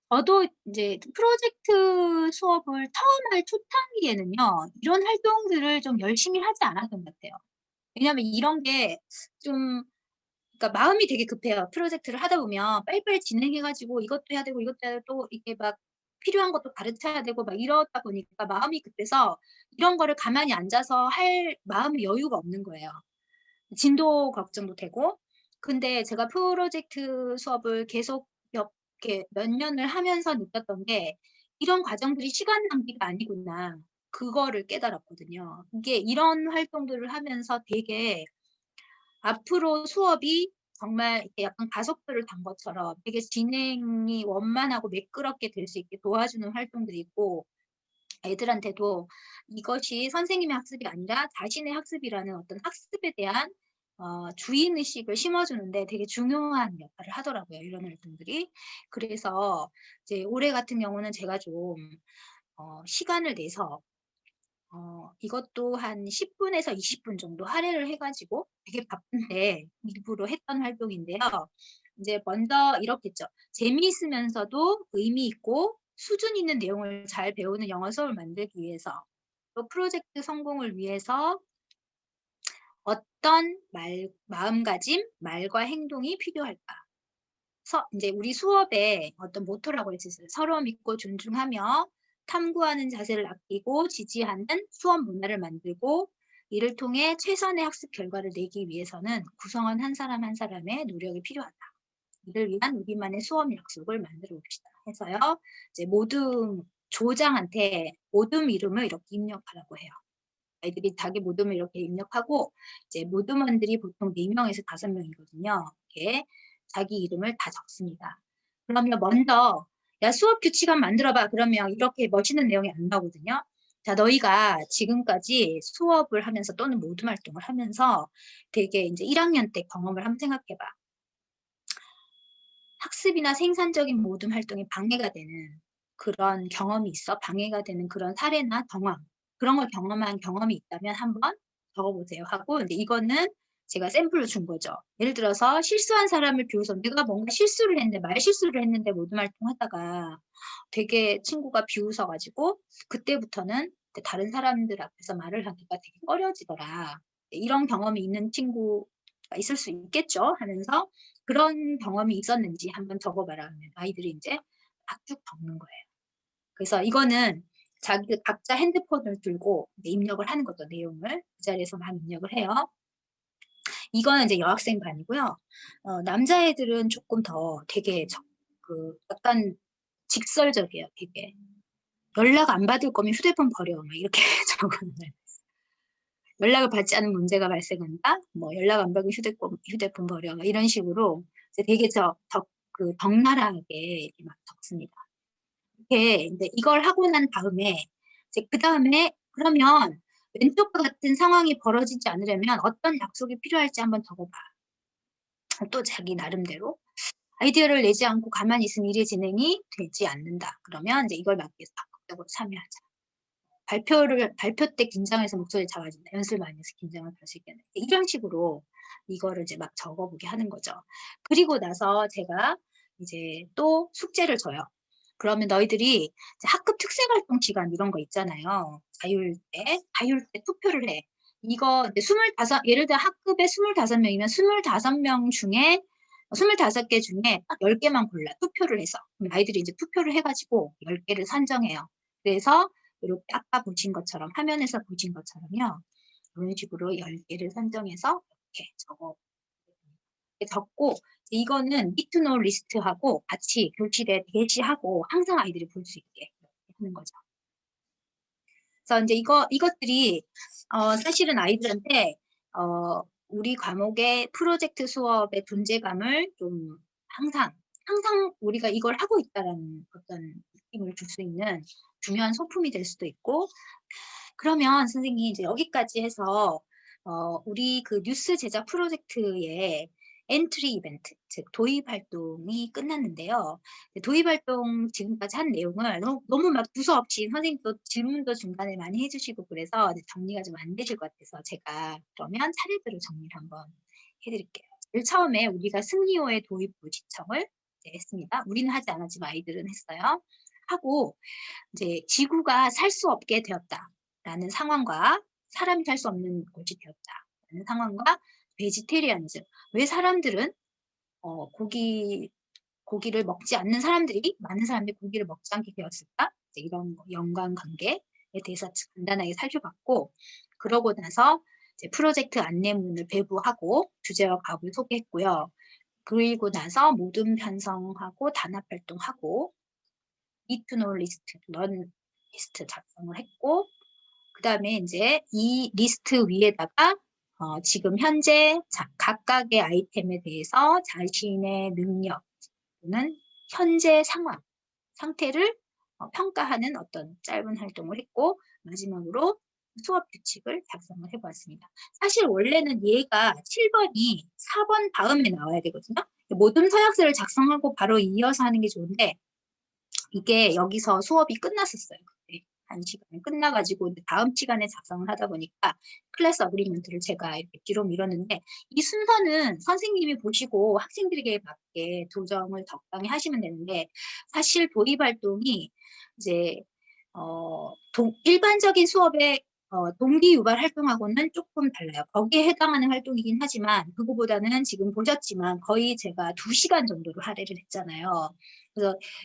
저도 이제 프로젝트 수업을 처음 할 초창기에는요, 이런 활동들을 좀 열심히 하지 않았던 것 같아요. 왜냐하면 이런 게 좀, 그러니까 마음이 되게 급해요. 프로젝트를 하다 보면 빨리빨리 진행해가지고 이것도 해야 되고 이것도 해야 되고 또 이게 막 필요한 것도 가르쳐야 되고 막 이러다 보니까 마음이 급해서 이런 거를 가만히 앉아서 할 마음의 여유가 없는 거예요. 진도 걱정도 되고. 근데 제가 프로젝트 수업을 계속 이렇게 몇 년을 하면서 느꼈던 게 이런 과정들이 시간 낭비가 아니구나. 그거를 깨달았거든요. 이게 이런 활동들을 하면서 되게 앞으로 수업이 정말 이렇게 약간 가속도를 단 것처럼 되게 진행이 원만하고 매끄럽게 될 수 있게 도와주는 활동들이 있고 애들한테도 이것이 선생님의 학습이 아니라 자신의 학습이라는 어떤 학습에 대한 주인의식을 심어주는데 되게 중요한 역할을 하더라고요. 이런 활동들이. 그래서 이제 올해 같은 경우는 제가 좀 시간을 내서 이것도 한 10분에서 20분 정도 할애를 해가지고 되게 바쁜데 일부러 했던 활동인데요. 이제 먼저 이렇게 했죠. 재미있으면서도 의미 있고 수준 있는 내용을 잘 배우는 영어 수업을 만들기 위해서 또 프로젝트 성공을 위해서 어떤 마음가짐, 말과 행동이 필요할까? 이제 우리 수업의 어떤 모토라고 했었어요. 서로 믿고 존중하며 탐구하는 자세를 아끼고 지지하는 수업 문화를 만들고 이를 통해 최선의 학습 결과를 내기 위해서는 구성원 한 사람 한 사람의 노력이 필요하다. 이를 위한 우리만의 수업 약속을 만들어 봅시다. 해서요. 이제 모든 조장한테 모둠 이름을 이렇게 입력하라고 해요. 아이들이 자기 모둠을 이렇게 입력하고 이제 모둠원들이 보통 4명에서 5명이거든요. 이렇게 자기 이름을 다 적습니다. 그러면 먼저 야 수업 규칙안 만들어봐. 그러면 이렇게 멋있는 내용이 안 나오거든요. 자 너희가 지금까지 수업을 하면서 또는 모둠 활동을 하면서 되게 이제 1학년 때 경험을 한번 생각해봐. 학습이나 생산적인 모둠 활동이 방해가 되는 그런 경험이 있어? 방해가 되는 그런 사례나 경험 그런 걸 경험한 경험이 있다면 한번 적어보세요 하고 근데 이거는 제가 샘플을 준 거죠. 예를 들어서 실수한 사람을 비웃어 내가 뭔가 실수를 했는데 말 실수를 했는데 모둠 활동하다가 되게 친구가 비웃어가지고 그때부터는 다른 사람들 앞에서 말을 하기가 되게 꺼려지더라. 이런 경험이 있는 친구가 있을 수 있겠죠 하면서 그런 경험이 있었는지 한번 적어봐라 하면 아이들이 이제 쭉 적는 거예요. 그래서 이거는 자기 각자 핸드폰을 들고 입력을 하는 것도 내용을 그 자리에서 막 입력을 해요. 이거는 이제 여학생 반이고요. 남자애들은 조금 더 되게 약간 직설적이에요. 되게 연락 안 받을 거면 휴대폰 버려 막 이렇게 적어놔요. 연락을 받지 않은 문제가 발생한다. 뭐 연락 안 받으면 휴대폰 버려 막 이런 식으로 되게 적나라하게 이렇게 막 적습니다. 이렇게 이제 이걸 하고 난 다음에 이제 그 다음에 그러면 왼쪽과 같은 상황이 벌어지지 않으려면 어떤 약속이 필요할지 한번 적어봐. 또 자기 나름대로 아이디어를 내지 않고 가만히 있으면 일의 진행이 되지 않는다. 그러면 이제 이걸 막기 위해서 적극적으로 참여하자. 발표 때 긴장해서 목소리 작아진다. 연습 많이 해서 긴장을 덜 수 있겠네. 이런 식으로 이거를 이제 막 적어보게 하는 거죠. 그리고 나서 제가 이제 또 숙제를 줘요. 그러면 너희들이 이제 학급 특색활동 시간 이런 거 있잖아요. 자율 때 투표를 해. 이거 이제 예를 들어 학급에 25명이면 25명 중에 25개 중에 딱 10개만 골라 투표를 해서 그럼 아이들이 이제 투표를 해가지고 10개를 선정해요. 그래서 이렇게 아까 보신 것처럼 화면에서 보신 것처럼요. 이런 식으로 10개를 선정해서 이렇게 적고 이거는 need to know 리스트하고 같이 교실에 게시하고 항상 아이들이 볼 수 있게 하는 거죠. 그래서 이제 이것들이 사실은 아이들한테 우리 과목의 프로젝트 수업의 존재감을 좀 항상 우리가 이걸 하고 있다라는 어떤 느낌을 줄 수 있는 중요한 소품이 될 수도 있고, 그러면 선생님 이제 여기까지 해서 우리 그 뉴스 제작 프로젝트의 엔트리 이벤트, 즉 도입 활동이 끝났는데요. 도입 활동 지금까지 한 내용을 너무 막 두서없이 선생님도 질문도 중간에 많이 해주시고 그래서 이제 정리가 좀 안 되실 것 같아서 제가 그러면 차례대로 정리를 한번 해드릴게요. 제일 처음에 우리가 승리호의 도입 불시청을 했습니다. 우리는 하지 않았지만 아이들은 했어요. 하고 이제 지구가 살 수 없게 되었다라는 상황과 사람이 살 수 없는 곳이 되었다라는 상황과 베지테리안즘, 왜 사람들은 고기를 먹지 않는 사람들이 많은 사람들이 고기를 먹지 않게 되었을까? 이제 이런 연관관계에 대해서 간단하게 살펴봤고, 그러고 나서 이제 프로젝트 안내문을 배부하고 주제와 과업을 소개했고요. 그리고 나서 모둠 편성하고 단합 활동하고 need to know 리스트, learn 리스트 작성을 했고, 그 다음에 이제 이 리스트 위에다가 지금 현재 각각의 아이템에 대해서 자신의 능력 또는 현재 상태를 평가하는 어떤 짧은 활동을 했고, 마지막으로 수업 규칙을 작성을 해보았습니다. 사실 원래는 얘가 7번이 4번 다음에 나와야 되거든요. 모든 서약서를 작성하고 바로 이어서 하는 게 좋은데, 이게 여기서 수업이 끝났었어요. 그때 1시간이 끝나가지고 다음 시간에 작성을 하다 보니까 클래스 어그리먼트를 제가 이렇게 뒤로 밀었는데, 이 순서는 선생님이 보시고 학생들에게 맞게 조정을 적당히 하시면 되는데, 사실 도입 활동이 이제 일반적인 수업의 동기 유발 활동하고는 조금 달라요. 거기에 해당하는 활동이긴 하지만 그거보다는 지금 보셨지만 거의 제가 2시간 정도로 할애를 했잖아요.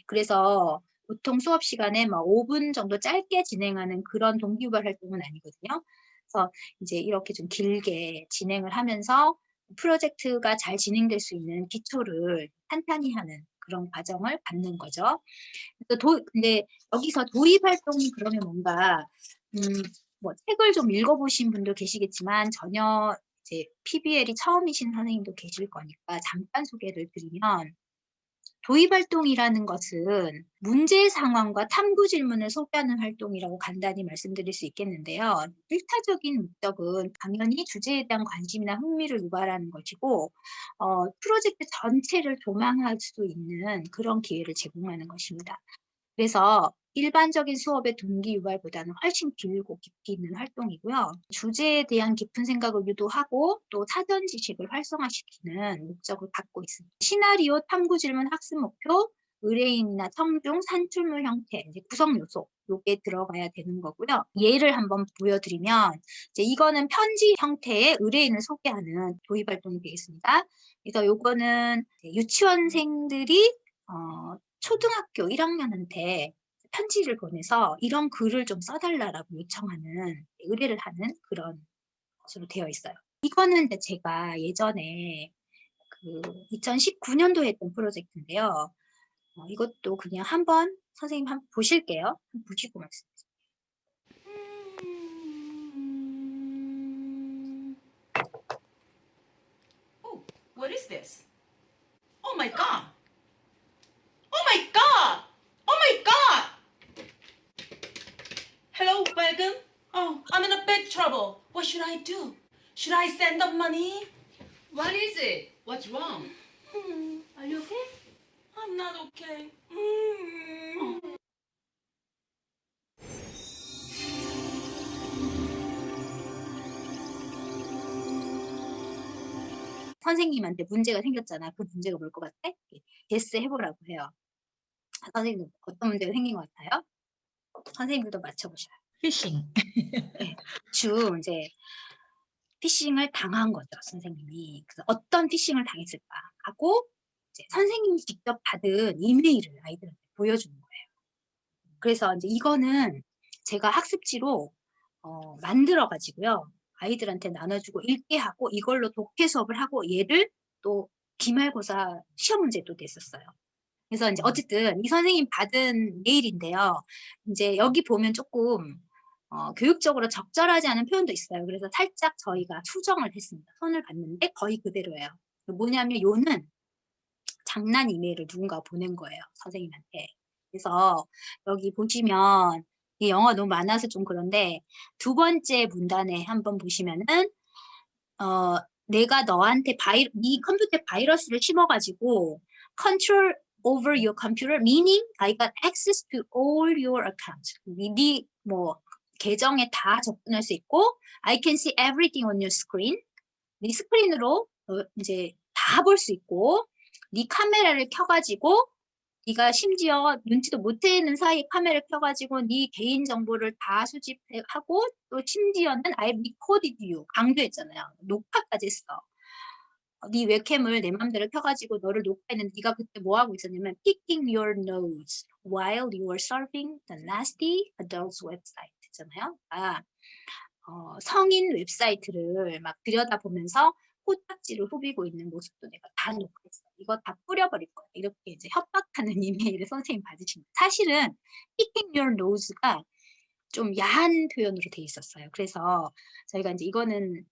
그래서 보통 수업 시간에 막 5분 정도 짧게 진행하는 그런 동기 유발 활동은 아니거든요. 그래서 이제 이렇게 좀 길게 진행을 하면서 프로젝트가 잘 진행될 수 있는 기초를 탄탄히 하는 그런 과정을 받는 거죠. 근데 여기서 도입 활동이 그러면 뭔가 뭐 책을 좀 읽어보신 분도 계시겠지만 전혀 이제 PBL이 처음이신 선생님도 계실 거니까 잠깐 소개를 드리면, 도입 활동이라는 것은 문제 상황과 탐구 질문을 소개하는 활동이라고 간단히 말씀드릴 수 있겠는데요. 일차적인 목적은 당연히 주제에 대한 관심이나 흥미를 유발하는 것이고, 프로젝트 전체를 조망할 수 있는 그런 기회를 제공하는 것입니다. 그래서 일반적인 수업의 동기 유발보다는 훨씬 길고 깊이 있는 활동이고요. 주제에 대한 깊은 생각을 유도하고 또 사전 지식을 활성화시키는 목적을 갖고 있습니다. 시나리오, 탐구 질문, 학습 목표, 의뢰인이나 청중, 산출물 형태, 이제 구성 요소, 요게 들어가야 되는 거고요. 예를 한번 보여드리면, 이제 이거는 편지 형태의 의뢰인을 소개하는 도입 활동이 되겠습니다. 그래서 요거는 유치원생들이 초등학교 1학년한테 편지를 보내서 이런 글을 좀 써달라고 요청하는, 의뢰를 하는 그런 것으로 되어 있어요. 이거는 제가 예전에 그 2019년도에 했던 프로젝트인데요. 이것도 그냥 한번 선생님 한번 보실게요. 한번 보시고 말씀해주세요. Oh, what is this? Oh my god! Oh my god! Oh my god! Hello, Wagon? Oh, I'm in a big trouble. What should I do? Should I send the money? What is it? What's wrong? Are you okay? I'm not okay. 선생님한테 문제가 생겼잖아. 그 문제가 뭘 것 같아? 게스 해보라고 해요. 선생님 어떤 문제가 생긴 것 같아요? 선생님들도 맞춰보셔요. 피싱. 이제 피싱을 당한 거죠, 선생님이. 그래서 어떤 피싱을 당했을까 하고 이제 선생님이 직접 받은 이메일을 아이들한테 보여주는 거예요. 그래서 이제 이거는 제가 학습지로 만들어 가지고요, 아이들한테 나눠주고 읽게 하고 이걸로 독해 수업을 하고 얘를 또 기말고사 시험 문제도 냈었어요. 그래서 이제 어쨌든 이 선생님 받은 메일인데요. 이제 여기 보면 조금 교육적으로 적절하지 않은 표현도 있어요. 그래서 살짝 저희가 수정을 했습니다. 손을 봤는데 거의 그대로예요. 뭐냐면 요는 장난 이메일을 누군가 보낸 거예요. 선생님한테. 그래서 여기 보시면 이 영어가 너무 많아서 좀 그런데 두 번째 문단에 한번 보시면은 내가 너한테 네 컴퓨터에 바이러스를 심어가지고 control over your computer, meaning I got access to all your accounts. 네 뭐 계정에 다 접근할 수 있고 I can see everything on your screen. 네 스크린으로 이제 다 볼 수 있고 네 카메라를 켜가지고 네가 심지어 눈치도 못 채는 사이에 카메라를 켜가지고 네 개인 정보를 다 수집하고 또 심지어는 I recorded you 강조했잖아요. 녹화까지 했어. 네 웹캠을 내 맘대로 켜가지고 너를 녹화했는데 네가 그때 뭐 하고 있었냐면 picking your nose while you were surfing the nasty adults website 있잖아요. 성인 웹사이트를 막 들여다보면서 코딱지를 후비고 있는 모습도 내가 다 녹화했어. 이거 다 뿌려버릴 거야. 이렇게 이제 협박하는 이메일을 선생님 받으십니다. 사실은 picking your nose가 좀 야한 표현으로 돼 있었어요. 그래서 저희가 이제 이거는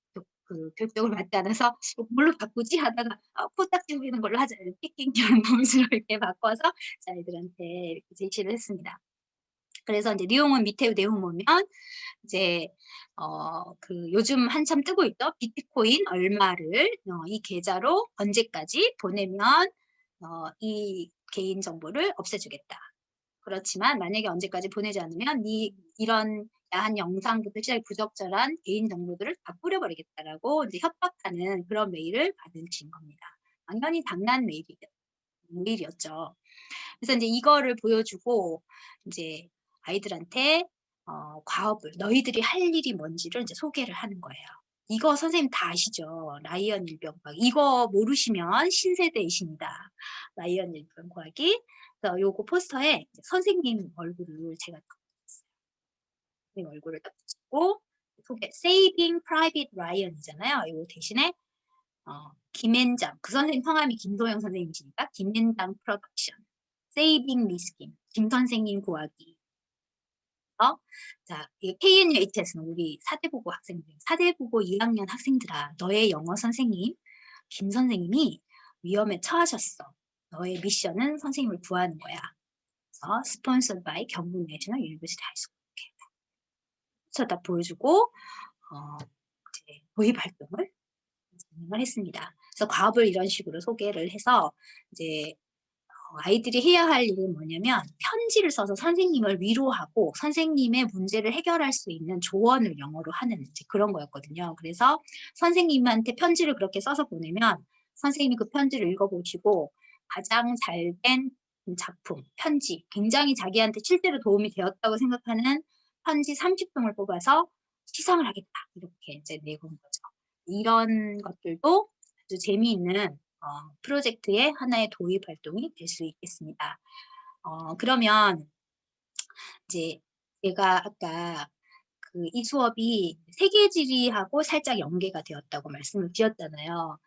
교육적으로 맞지 않아서 뭘로 바꾸지 하다가 코딱지 후비는 걸로 하자. picking your nose로 이렇게 바꿔서 아이들한테 이렇게 제시를 했습니다. 그래서 이제 내용은 밑에 내용 보면 이제 요즘 한참 뜨고 있죠. 비트코인 얼마를 이 계좌로 언제까지 보내면 이 개인 정보를 없애주겠다. 그렇지만 만약에 언제까지 보내지 않으면 이런 야한 영상부터 시작해 부적절한 개인 정보들을 다 뿌려버리겠다라고 이제 협박하는 그런 메일을 받으신 겁니다. 당연히 장난 메일이었죠. 그래서 이제 이거를 보여주고 이제 아이들한테 과업을 너희들이 할 일이 뭔지를 이제 소개를 하는 거예요. 이거 선생님 다 아시죠? 라이언 일병과학. 이거 모르시면 신세대이십니다. 라이언 일병과학이. 그래서 요거 포스터에 선생님 얼굴을 제가 딱 붙였어요. 선생님 얼굴을 딱 붙이고 소개. Saving Private Ryan이잖아요. 요 대신에 김앤장. 그 선생님 성함이 김도영 선생님이시니까 김앤장 프로덕션. Saving Miss Kim. 김 선생님 구하기. 자, 이 KNUHS는 우리 사대부고 학생들, 사대부고 2학년 학생들아, 너의 영어 선생님, 김 선생님이 위험에 처하셨어. 너의 미션은 선생님을 구하는 거야. 그래서 sponsored by 경북 내셔널 유니버시티 하이스쿨. 다 보여주고 이제 도입 활동을 진행을 했습니다. 그래서 과업을 이런 식으로 소개를 해서 이제 아이들이 해야 할 일은 뭐냐면 편지를 써서 선생님을 위로하고 선생님의 문제를 해결할 수 있는 조언을 영어로 하는 이제 그런 거였거든요. 그래서 선생님한테 편지를 그렇게 써서 보내면 선생님이 그 편지를 읽어보시고 가장 잘된 작품, 편지, 굉장히 자기한테 실제로 도움이 되었다고 생각하는 편지 30통을 뽑아서 시상을 하겠다. 이렇게 이제 내건 거죠. 이런 것들도 아주 재미있는 프로젝트의 하나의 도입 활동이 될 수 있겠습니다. 그러면 이제 제가 아까 이 수업이 세계지리하고 살짝 연계가 되었다고 말씀을 드렸잖아요.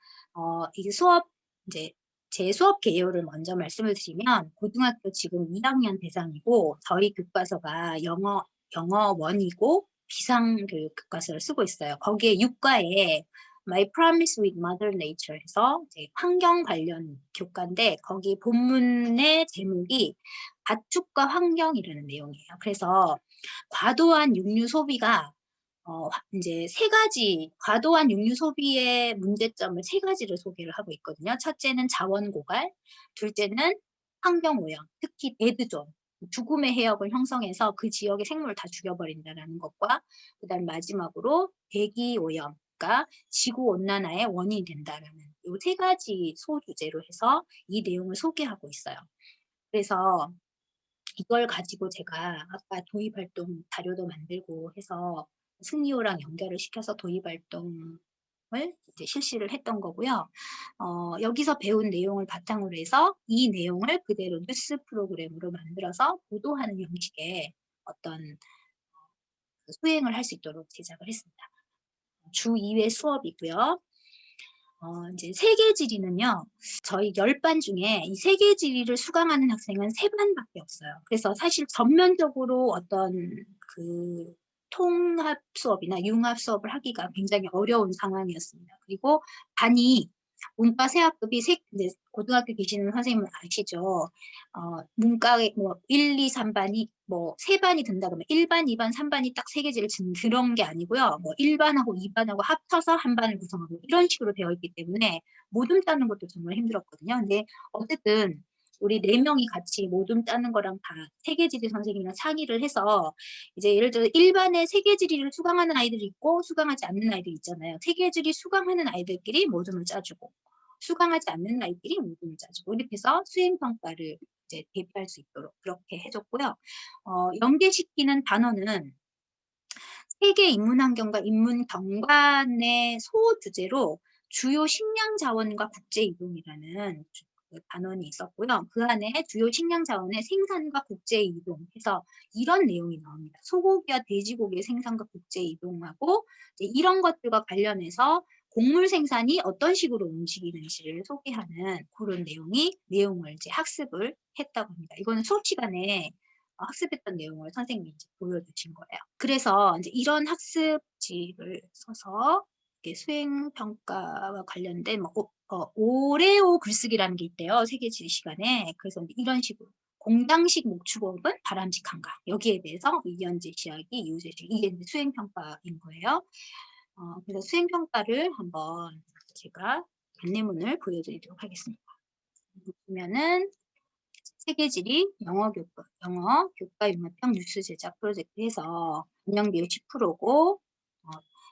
이 수업 이제 제 수업 개요를 먼저 말씀을 드리면 고등학교 지금 2학년 대상이고 저희 교과서가 영어 1이고 비상교육 교과서를 쓰고 있어요. 거기에 육과에 My Promise with Mother Nature 해서 이제 환경 관련 교과인데 거기 본문의 제목이 가축과 환경이라는 내용이에요. 그래서 과도한 육류 소비가 이제 과도한 육류 소비의 문제점을 3가지를 소개를 하고 있거든요. 첫째는 자원 고갈, 둘째는 환경 오염, 특히 데드존, 죽음의 해역을 형성해서 그 지역의 생물을 다 죽여버린다는 것과 그다음 마지막으로 대기 오염가 지구 온난화의 원인이 된다라는 이 3가지 소주제로 해서 이 내용을 소개하고 있어요. 그래서 이걸 가지고 제가 아까 도입활동 자료도 만들고 해서 승리호랑 연결을 시켜서 도입활동을 이제 실시를 했던 거고요. 여기서 배운 내용을 바탕으로 해서 이 내용을 그대로 뉴스 프로그램으로 만들어서 보도하는 형식의 어떤 수행을 할 수 있도록 제작을 했습니다. 주 2회 수업이고요. 이제 세계지리는요, 저희 10반 중에 이 세계지리를 수강하는 학생은 3반밖에 없어요. 그래서 사실 전면적으로 어떤 통합 수업이나 융합 수업을 하기가 굉장히 어려운 상황이었습니다. 그리고 반이 문과 세학급이 이제 고등학교 계시는 선생님은 아시죠? 문과에 뭐 1, 2, 3반이 뭐 3반이 든다 그러면 1반, 2반, 3반이 딱 세계지를 들어온 게 아니고요. 뭐 1반하고 2반하고 합쳐서 한 반을 구성하고 이런 식으로 되어 있기 때문에 모둠 따는 것도 정말 힘들었거든요. 근데 어쨌든 우리 4명이 같이 모둠 따는 거랑 다 세계지리 선생님이랑 상의를 해서 이제 예를 들어 1반에 세계지리를 수강하는 아이들이 있고 수강하지 않는 아이들이 있잖아요. 세계지리 수강하는 아이들끼리 모둠을 짜주고 수강하지 않는 아이들이 모둠을 짜주고 이렇게 해서 수행평가를 이제 대비할 수 있도록 그렇게 해줬고요. 연계시키는 단어는 세계 인문 환경과 인문 경관의 소주제로 주요 식량 자원과 국제 이동이라는 그 단원이 있었고요. 그 안에 주요 식량 자원의 생산과 국제 이동해서 이런 내용이 나옵니다. 소고기와 돼지고기의 생산과 국제 이동하고 이런 것들과 관련해서 곡물 생산이 어떤 식으로 움직이는지를 소개하는 그런 내용을 이제 학습을 했다고 합니다. 이거는 수업 시간에 학습했던 내용을 선생님이 이제 보여주신 거예요. 그래서 이제 이런 학습지를 써서 이렇게 수행평가와 관련된 오레오 글쓰기라는 게 있대요. 세계지리 시간에. 그래서 이런 식으로 공당식 목축업은 바람직한가? 여기에 대해서 의견 제시하기, 이유 제시하기. 이게 이제 수행평가인 거예요. 그래서 수행평가를 한번 제가 안내문을 보여드리도록 하겠습니다. 보면은 세계지리 영어 교과 융합형 뉴스 제작 프로젝트 해서 운영 비율 10%고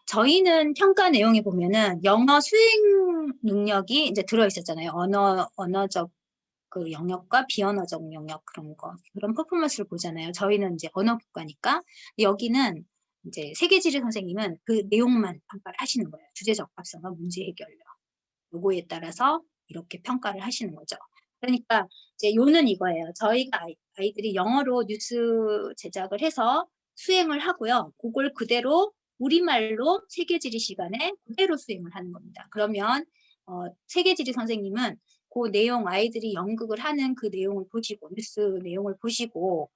저희는 평가 내용에 보면은 영어 수행 능력이 이제 들어 있었잖아요. 언어적 그 영역과 비언어적 영역 그런 퍼포먼스를 보잖아요. 저희는 이제 언어 교과니까 여기는 이제 세계지리 선생님은 그 내용만 평가를 하시는 거예요. 주제 적합성과 문제 해결력 요거에 따라서 이렇게 평가를 하시는 거죠. 그러니까 이제 요는 이거예요. 저희가 아이들이 영어로 뉴스 제작을 해서 수행을 하고요. 그걸 그대로 우리말로 세계지리 시간에 그대로 수행을 하는 겁니다. 그러면 세계지리 선생님은 그 내용 아이들이 연극을 하는 그 내용을 보시고 뉴스 내용을 보시고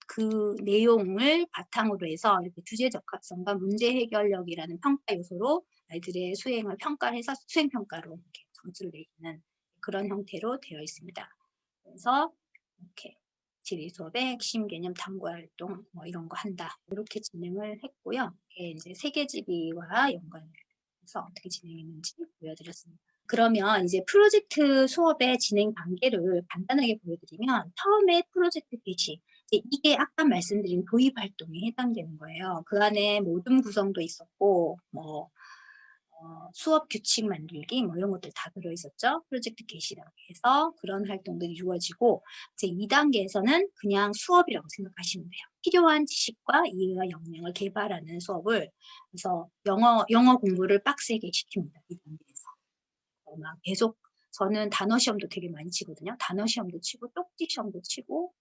그 내용을 바탕으로 해서 이렇게 주제 적합성과 문제 해결력이라는 평가 요소로 아이들의 수행을 평가를 해서 수행평가로 이렇게 점수를 내리는 그런 형태로 되어 있습니다. 그래서 이렇게 지리 수업의 핵심 개념 탐구 활동 뭐 이런 거 한다. 이렇게 진행을 했고요. 이게 이제 세계지리와 연관해서 어떻게 진행했는지 보여드렸습니다. 그러면 이제 프로젝트 수업의 진행 단계를 간단하게 보여드리면 처음에 프로젝트 개시 이게 아까 말씀드린 도입 활동에 해당되는 거예요. 그 안에 모둠 구성도 있었고 뭐 수업 규칙 만들기 뭐 이런 것들 다 들어있었죠. 프로젝트 개시라고 해서 그런 활동들이 이루어지고 이제 2단계에서는 그냥 수업이라고 생각하시면 돼요. 필요한 지식과 이해와 역량을 개발하는 수업을 그래서 영어 공부를 빡세게 시킵니다. 2단계에서. 막 계속 저는 단어 시험도 되게 많이 치거든요. 단어 시험도 치고 쪽지 시험도 치고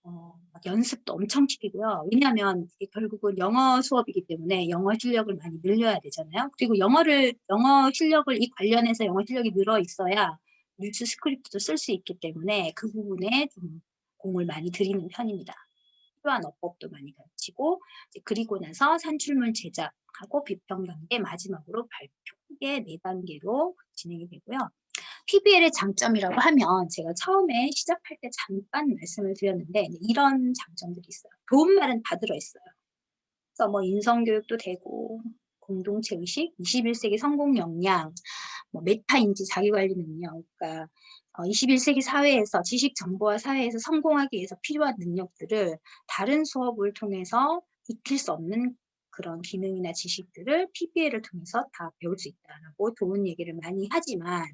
막 연습도 엄청 시키고요. 왜냐하면 이게 결국은 영어 수업이기 때문에 영어 실력을 많이 늘려야 되잖아요. 그리고 영어 실력을 이 관련해서 영어 실력이 늘어 있어야 뉴스 스크립트도 쓸 수 있기 때문에 그 부분에 좀 공을 많이 들이는 편입니다. 필요한 어법도 많이 가르치고 그리고 나서 산출문 제작하고 비평 단계 마지막으로 발표 이게 4단계로 진행이 되고요. PBL의 장점이라고 하면 제가 처음에 시작할 때 잠깐 말씀을 드렸는데 이런 장점들이 있어요. 좋은 말은 다 들어있어요. 그래서 뭐 인성교육도 되고 공동체 의식, 21세기 성공 역량, 뭐 메타인지 자기관리 능력, 그러니까 21세기 사회에서 지식 정보화 사회에서 성공하기 위해서 필요한 능력들을 다른 수업을 통해서 익힐 수 없는 그런 기능이나 지식들을 PBL을 통해서 다 배울 수 있다라고 좋은 얘기를 많이 하지만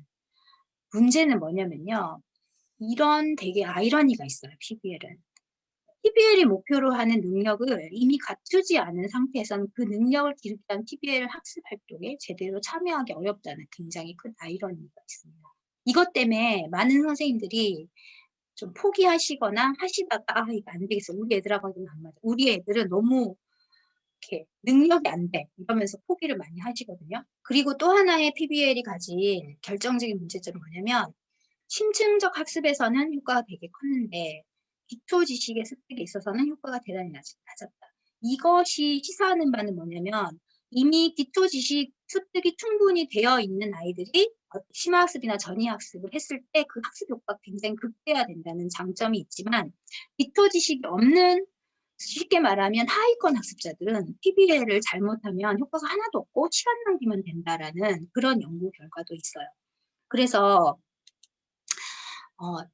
문제는 뭐냐면요. 이런 되게 아이러니가 있어요. PBL은. PBL이 목표로 하는 능력을 이미 갖추지 않은 상태에서는 그 능력을 기르기 위한 PBL 학습 활동에 제대로 참여하기 어렵다는 굉장히 큰 아이러니가 있습니다. 이것 때문에 많은 선생님들이 좀 포기하시거나 하시다가 이거 안 되겠어. 우리 애들하고는 안 맞아. 우리 애들은 너무 이렇게 능력이 안 돼. 이러면서 포기를 많이 하시거든요. 그리고 또 하나의 PBL이 가진 결정적인 문제점은 뭐냐면 심층적 학습에서는 효과가 되게 컸는데 기초 지식의 습득에 있어서는 효과가 대단히 낮았다. 이것이 시사하는 바는 뭐냐면 이미 기초 지식 습득이 충분히 되어 있는 아이들이 심화학습이나 전이학습을 했을 때 그 학습 효과가 굉장히 극대화된다는 장점이 있지만 기초 지식이 없는 쉽게 말하면 하위권 학습자들은 PBL을 잘못하면 효과가 하나도 없고 시간 낭비만 된다라는 그런 연구 결과도 있어요. 그래서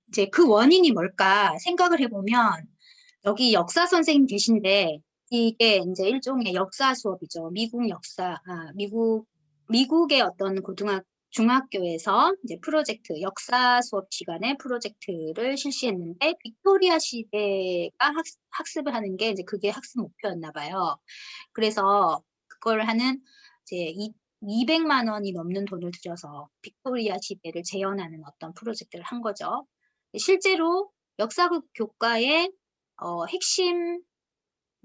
이제 그 원인이 뭘까 생각을 해보면 여기 역사 선생님 계신데 이게 이제 일종의 역사 수업이죠. 미국의 어떤 중학교에서 이제 프로젝트, 역사 수업 시간에 프로젝트를 실시했는데 빅토리아 시대가 학습을 하는 게 이제 그게 학습 목표였나 봐요. 그래서 그걸 하는 이제 200만 원이 넘는 돈을 들여서 빅토리아 시대를 재현하는 어떤 프로젝트를 한 거죠. 실제로 역사 교과의 핵심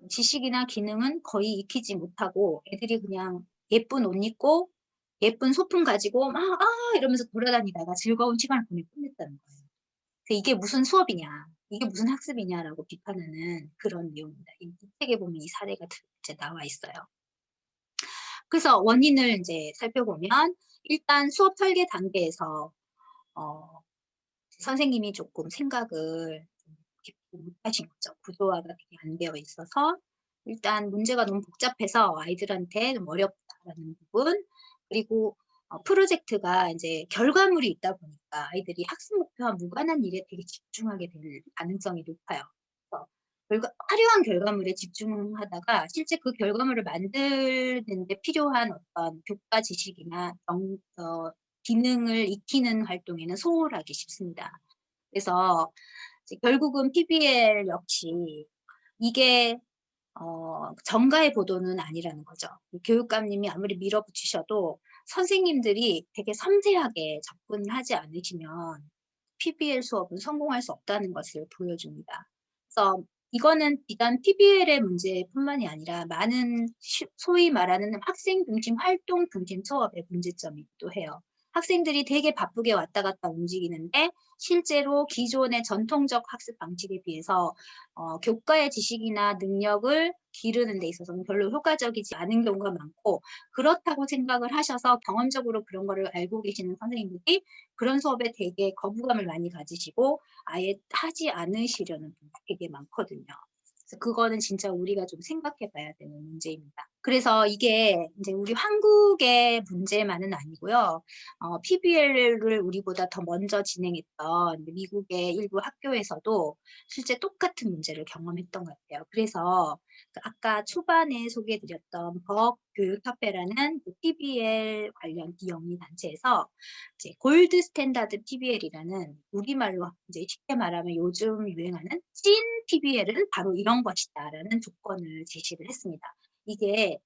지식이나 기능은 거의 익히지 못하고 애들이 그냥 예쁜 옷 입고 예쁜 소품 가지고 막 이러면서 돌아다니다가 즐거운 시간을 보내고 끝냈다는 거예요. 그래서 이게 무슨 수업이냐, 이게 무슨 학습이냐라고 비판하는 그런 내용입니다. 이 책에 보면 이 사례가 이제 나와 있어요. 그래서 원인을 이제 살펴보면 일단 수업 설계 단계에서 선생님이 조금 생각을 깊이 못하신 거죠. 구조화가 되게 안 되어 있어서 일단 문제가 너무 복잡해서 아이들한테 좀 어렵다라는 부분, 그리고 프로젝트가 이제 결과물이 있다 보니까 아이들이 학습 목표와 무관한 일에 되게 집중하게 될 가능성이 높아요. 그래서 화려한 결과물에 집중하다가 실제 그 결과물을 만드는 데 필요한 어떤 교과 지식이나 기능을 익히는 활동에는 소홀하기 쉽습니다. 그래서 이제 결국은 PBL 역시 이게 정가의 보도는 아니라는 거죠. 교육감님이 아무리 밀어붙이셔도 선생님들이 되게 섬세하게 접근하지 않으시면 PBL 수업은 성공할 수 없다는 것을 보여줍니다. 그래서 이거는 비단 PBL의 문제뿐만이 아니라 많은 소위 말하는 학생 중심 활동 중심 수업의 문제점이기도 해요. 학생들이 되게 바쁘게 왔다 갔다 움직이는데 실제로 기존의 전통적 학습 방식에 비해서 교과의 지식이나 능력을 기르는 데 있어서는 별로 효과적이지 않은 경우가 많고, 그렇다고 생각을 하셔서 경험적으로 그런 거를 알고 계시는 선생님들이 그런 수업에 되게 거부감을 많이 가지시고 아예 하지 않으시려는 분이 되게 많거든요. 그래서 그거는 진짜 우리가 좀 생각해 봐야 되는 문제입니다. 그래서 이게 이제 우리 한국의 문제만은 아니고요. PBL을 우리보다 더 먼저 진행했던 미국의 일부 학교에서도 실제 똑같은 문제를 경험했던 것 같아요. 그래서 아까 초반에 소개해드렸던 벅교육협회라는 PBL 관련 비영리 단체에서 이제 골드 스탠다드 PBL이라는 우리말로 이제 쉽게 말하면 요즘 유행하는 찐 PBL은 바로 이런 것이다라는 조건을 제시를 했습니다. 이게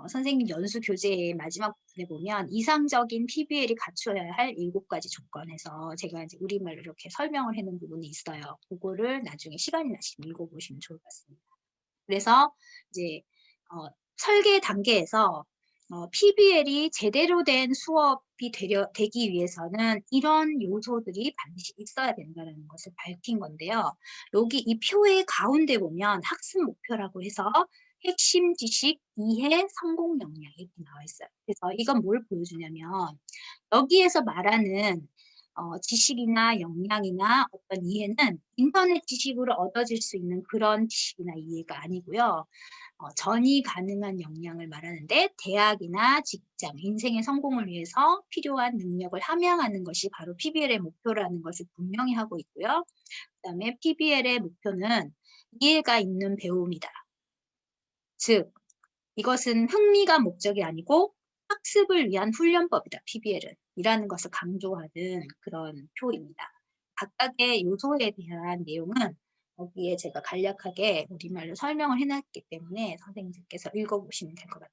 선생님 연수 교재의 마지막 부분에 보면 이상적인 PBL이 갖춰야 할 7가지 조건에서 제가 이제 우리말로 이렇게 설명을 해놓은 부분이 있어요. 그거를 나중에 시간이 나시면 읽어보시면 좋을 것 같습니다. 그래서 이제 설계 단계에서 PBL이 제대로 된 수업이 되기 위해서는 이런 요소들이 반드시 있어야 된다는 것을 밝힌 건데요. 여기 이 표의 가운데 보면 학습 목표라고 해서 핵심 지식, 이해, 성공 역량 이렇게 나와 있어요. 그래서 이건 뭘 보여주냐면 여기에서 말하는 지식이나 역량이나 어떤 이해는 인터넷 지식으로 얻어질 수 있는 그런 지식이나 이해가 아니고요. 전이 가능한 역량을 말하는데 대학이나 직장, 인생의 성공을 위해서 필요한 능력을 함양하는 것이 바로 PBL의 목표라는 것을 분명히 하고 있고요. 그다음에 PBL의 목표는 이해가 있는 배움이다. 즉, 이것은 흥미가 목적이 아니고 학습을 위한 훈련법이다. PBL은 이라는 것을 강조하는 그런 표입니다. 각각의 요소에 대한 내용은 여기에 제가 간략하게 우리말로 설명을 해놨기 때문에 선생님들께서 읽어보시면 될 것 같아요.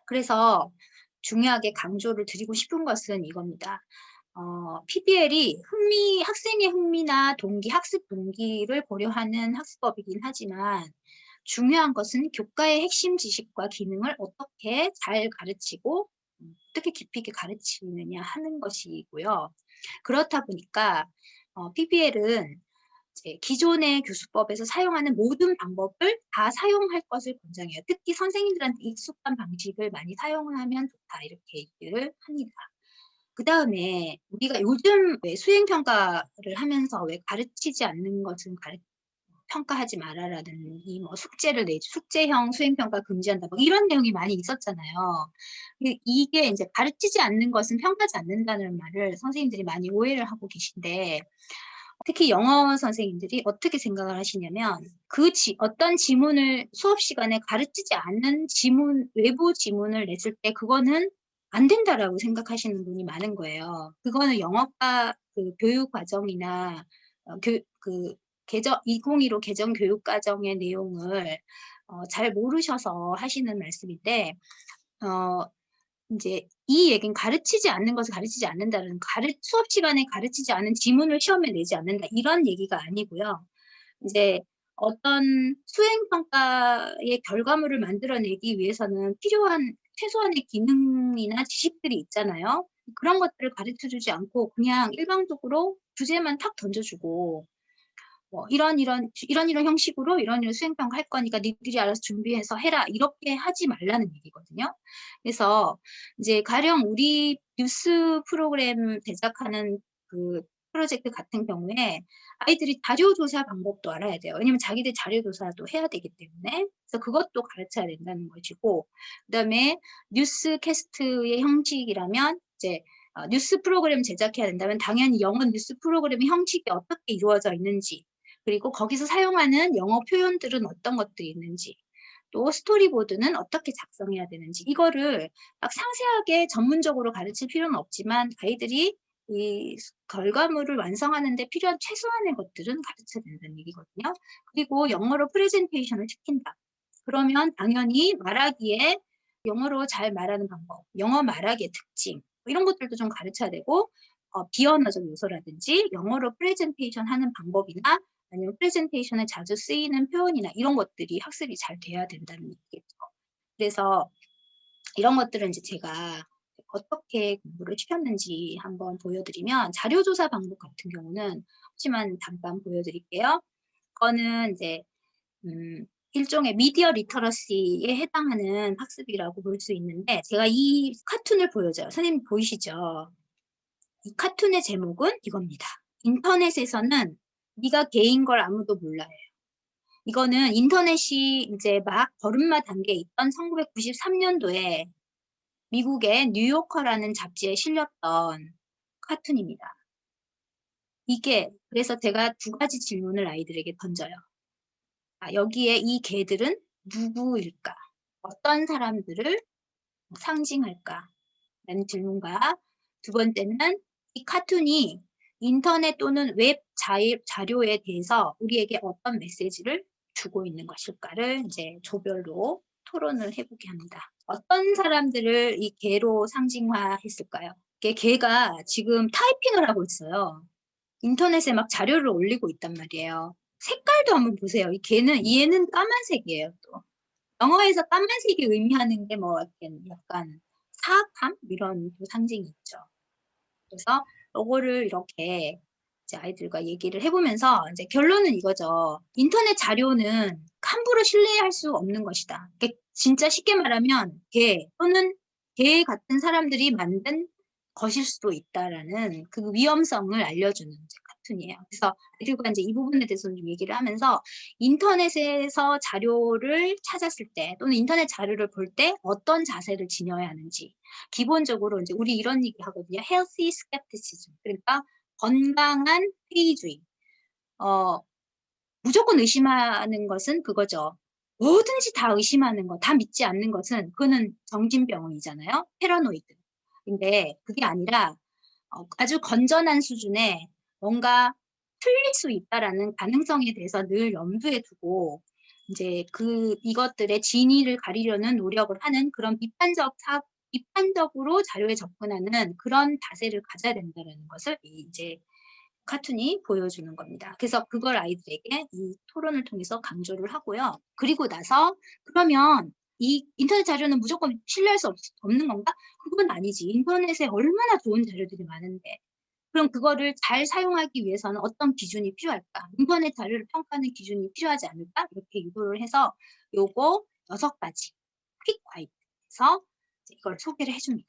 그래서 중요하게 강조를 드리고 싶은 것은 이겁니다. PBL이 학생의 흥미나 동기, 학습 동기를 고려하는 학습법이긴 하지만 중요한 것은 교과의 핵심 지식과 기능을 어떻게 잘 가르치고 어떻게 깊이 있게 가르치느냐 하는 것이고요. 그렇다 보니까 PBL은 이제 기존의 교수법에서 사용하는 모든 방법을 다 사용할 것을 권장해요. 특히 선생님들한테 익숙한 방식을 많이 사용하면 좋다 이렇게 얘기를 합니다. 그 다음에 우리가 요즘 왜 수행평가를 하면서 왜 가르치지 않는 것은 평가하지 말아라든지 뭐 숙제형 수행평가 금지한다 뭐 이런 내용이 많이 있었잖아요. 이게 이제 가르치지 않는 것은 평가하지 않는다는 말을 선생님들이 많이 오해를 하고 계신데 특히 영어 선생님들이 어떻게 생각을 하시냐면 어떤 지문을 수업 시간에 가르치지 않는 외부 지문을 냈을 때 그거는 안 된다라고 생각하시는 분이 많은 거예요. 그거는 영어과 그 교육 과정이나 2015 개정 교육 과정의 내용을 잘 모르셔서 하시는 말씀인데 이제 이 얘기는 가르치지 않는 것을 가르치지 않는다는 수업 시간에 가르치지 않은 지문을 시험에 내지 않는다 이런 얘기가 아니고요. 이제 어떤 수행평가의 결과물을 만들어내기 위해서는 필요한 최소한의 기능이나 지식들이 있잖아요. 그런 것들을 가르쳐주지 않고 그냥 일방적으로 주제만 탁 던져주고 뭐 이런 형식으로 이런 수행평가 할 거니까 니들이 알아서 준비해서 해라 이렇게 하지 말라는 얘기거든요. 그래서 이제 가령 우리 뉴스 프로그램 제작하는 그 프로젝트 같은 경우에 아이들이 자료조사 방법도 알아야 돼요. 왜냐면 자기들 자료조사도 해야 되기 때문에 그래서 그것도 가르쳐야 된다는 것이고 그다음에 뉴스캐스트의 형식이라면 이제 뉴스 프로그램 제작해야 된다면 당연히 영어 뉴스 프로그램의 형식이 어떻게 이루어져 있는지 그리고 거기서 사용하는 영어 표현들은 어떤 것들이 있는지 또 스토리보드는 어떻게 작성해야 되는지 이거를 막 상세하게 전문적으로 가르칠 필요는 없지만 아이들이 이 결과물을 완성하는 데 필요한 최소한의 것들은 가르쳐야 된다는 얘기거든요. 그리고 영어로 프레젠테이션을 시킨다. 그러면 당연히 말하기에 영어로 잘 말하는 방법, 영어 말하기의 특징 이런 것들도 좀 가르쳐야 되고 비언어적 요소라든지 영어로 프레젠테이션 하는 방법이나 아니면 프레젠테이션에 자주 쓰이는 표현이나 이런 것들이 학습이 잘 돼야 된다는 얘기겠죠. 그래서 이런 것들은 이제 제가 어떻게 공부를 시켰는지 한번 보여드리면 자료조사 방법 같은 경우는 하지만 잠깐 보여드릴게요. 그거는 이제 일종의 미디어 리터러시에 해당하는 학습이라고 볼 수 있는데 제가 이 카툰을 보여줘요. 선생님 보이시죠? 이 카툰의 제목은 이겁니다. 인터넷에서는 네가 개인 걸 아무도 몰라요. 이거는 인터넷이 이제 막 버름마 단계에 있던 1993년도에 미국의 뉴요커라는 잡지에 실렸던 카툰입니다. 그래서 제가 두 가지 질문을 아이들에게 던져요. 여기에 이 개들은 누구일까? 어떤 사람들을 상징할까? 라는 질문과 두 번째는 이 카툰이 인터넷 또는 웹 자료에 대해서 우리에게 어떤 메시지를 주고 있는 것일까를 이제 조별로 토론을 해보게 합니다. 어떤 사람들을 이 개로 상징화했을까요? 개가 지금 타이핑을 하고 있어요. 인터넷에 막 자료를 올리고 있단 말이에요. 색깔도 한번 보세요. 얘는 까만색이에요. 또 영어에서 까만색이 의미하는 게 뭐 약간 사악함 이런 또 상징이 있죠. 그래서 요거를 이렇게 이제 아이들과 얘기를 해보면서 이제 결론은 이거죠. 인터넷 자료는 함부로 신뢰할 수 없는 것이다. 진짜 쉽게 말하면 개 또는 개 같은 사람들이 만든 것일 수도 있다라는 그 위험성을 알려주는 카툰이에요. 그래서 아이들과 이제 이 부분에 대해서 좀 얘기를 하면서 인터넷에서 자료를 찾았을 때 또는 인터넷 자료를 볼 때 어떤 자세를 지녀야 하는지 기본적으로 이제 우리 이런 얘기 하거든요. healthy skepticism. 그러니까 건강한 회의주의. 무조건 의심하는 것은 그거죠. 뭐든지 다 의심하는 거, 다 믿지 않는 것은 그거는 정신병이잖아요. 패러노이드. 근데 그게 아니라 아주 건전한 수준의 뭔가 틀릴 수 있다라는 가능성에 대해서 늘 염두에 두고 이제 이것들의 진위를 가리려는 노력을 하는 그런 비판적으로 자료에 접근하는 그런 자세를 가져야 된다는 것을 이제 카툰이 보여주는 겁니다. 그래서 그걸 아이들에게 이 토론을 통해서 강조를 하고요. 그리고 나서 그러면 이 인터넷 자료는 무조건 신뢰할 수 없는 건가? 그건 아니지. 인터넷에 얼마나 좋은 자료들이 많은데 그럼 그거를 잘 사용하기 위해서는 어떤 기준이 필요할까? 인터넷 자료를 평가하는 기준이 필요하지 않을까? 이렇게 유도를 해서 요거 6가지 퀵 가이드에서 이걸 소개를 해줍니다.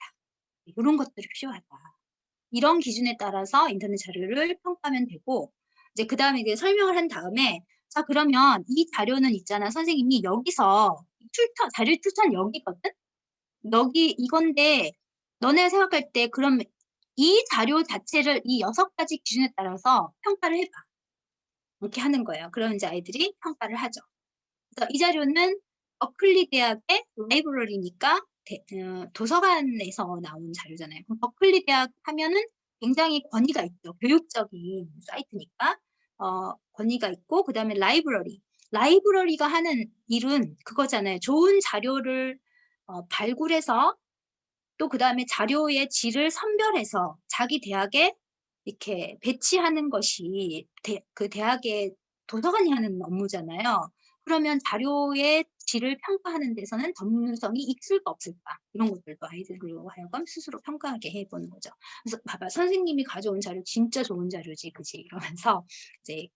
이런 것들이 필요하다. 이런 기준에 따라서 인터넷 자료를 평가하면 되고, 이제 그 다음에 이제 설명을 한 다음에, 자, 그러면 이 자료는 있잖아. 선생님이 여기서 자료 추천 여기거든? 여기 이건데, 너네가 생각할 때 그럼 이 자료 자체를 이 6가지 기준에 따라서 평가를 해봐. 이렇게 하는 거예요. 그럼 이제 아이들이 평가를 하죠. 그래서 이 자료는 버클리 대학의 라이브러리니까 도서관에서 나온 자료잖아요. 그럼 버클리 대학 하면은 굉장히 권위가 있죠. 교육적인 사이트니까 권위가 있고, 그 다음에 라이브러리가 하는 일은 그거잖아요. 좋은 자료를 발굴해서 또 그 다음에 자료의 질을 선별해서 자기 대학에 이렇게 배치하는 것이 그 대학의 도서관이 하는 업무잖아요. 그러면 자료의 질을 평가하는 데서는 전문성이 있을까 없을까 이런 것들도 아이들로 하여금 스스로 평가하게 해보는 거죠. 그래서 봐봐, 선생님이 가져온 자료 진짜 좋은 자료지, 그지? 이러면서 이제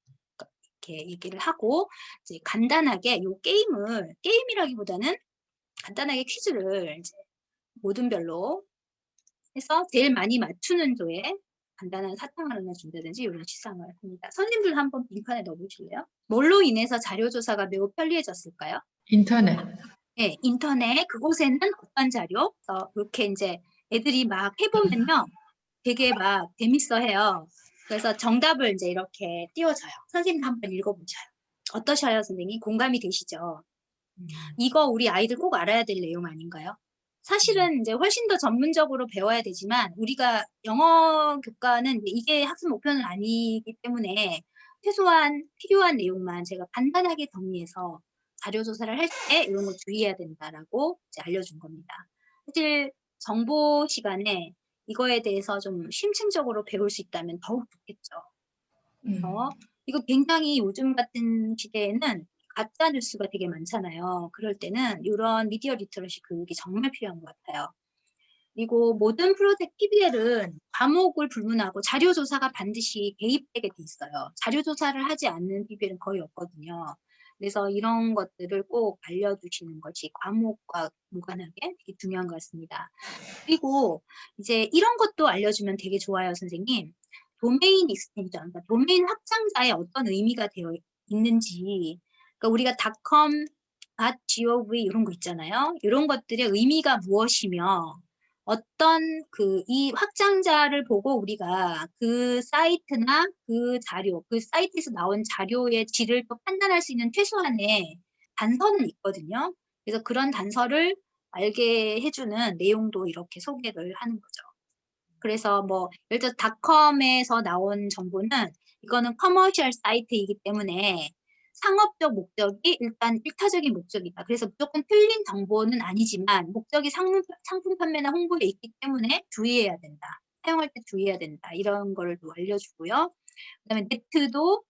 이렇게 얘기를 하고 이제 간단하게 요 게임이라기보다는 간단하게 퀴즈를 이제 모든별로 해서 제일 많이 맞추는 조에 간단한 사탕을 하나 준다든지 이런 시상을 합니다. 선생님들 한번 빈칸에 넣어보실래요? 뭘로 인해서 자료조사가 매우 편리해졌을까요? 인터넷. 네, 인터넷 그곳에는 어떤 자료? 이렇게 이제 애들이 막 해보면요. 되게 막 재밌어해요. 그래서 정답을 이제 이렇게 띄워줘요. 선생님 한번 읽어보셔요. 어떠셔요, 선생님? 공감이 되시죠? 이거 우리 아이들 꼭 알아야 될 내용 아닌가요? 사실은 이제 훨씬 더 전문적으로 배워야 되지만 우리가 영어 교과는 이게 학습 목표는 아니기 때문에 최소한 필요한 내용만 제가 간단하게 정리해서 자료 조사를 할 때 이런 거 주의해야 된다라고 이제 알려준 겁니다. 사실 정보 시간에 이거에 대해서 좀 심층적으로 배울 수 있다면 더욱 좋겠죠. 그래서 이거 굉장히 요즘 같은 시대에는 가짜 뉴스가 되게 많잖아요. 그럴 때는 이런 미디어 리터러시 교육이 정말 필요한 것 같아요. 그리고 모든 프로젝트 PBL은 과목을 불문하고 자료 조사가 반드시 개입되게 돼 있어요. 자료 조사를 하지 않는 PBL은 거의 없거든요. 그래서 이런 것들을 꼭 알려주시는 것이 과목과 무관하게 되게 중요한 것 같습니다. 그리고 이제 이런 것도 알려주면 되게 좋아요, 선생님. 도메인 익스텐션, 그러니까 도메인 확장자에 어떤 의미가 되어 있는지, 그러니까 우리가 .com, .gov 이런 거 있잖아요. 이런 것들의 의미가 무엇이며 어떤 이 확장자를 보고 우리가 그 사이트나 그 자료, 그 사이트에서 나온 자료의 질을 또 판단할 수 있는 최소한의 단서는 있거든요. 그래서 그런 단서를 알게 해주는 내용도 이렇게 소개를 하는 거죠. 그래서 뭐 예를 들어 닷컴에서 나온 정보는 이거는 커머셜 사이트이기 때문에 상업적 목적이 일단 일차적인 목적이다. 그래서 무조건 틀린 정보는 아니지만 목적이 상품 판매나 홍보에 있기 때문에 주의해야 된다. 사용할 때 주의해야 된다. 이런 걸 또 알려주고요. 그다음에 네트도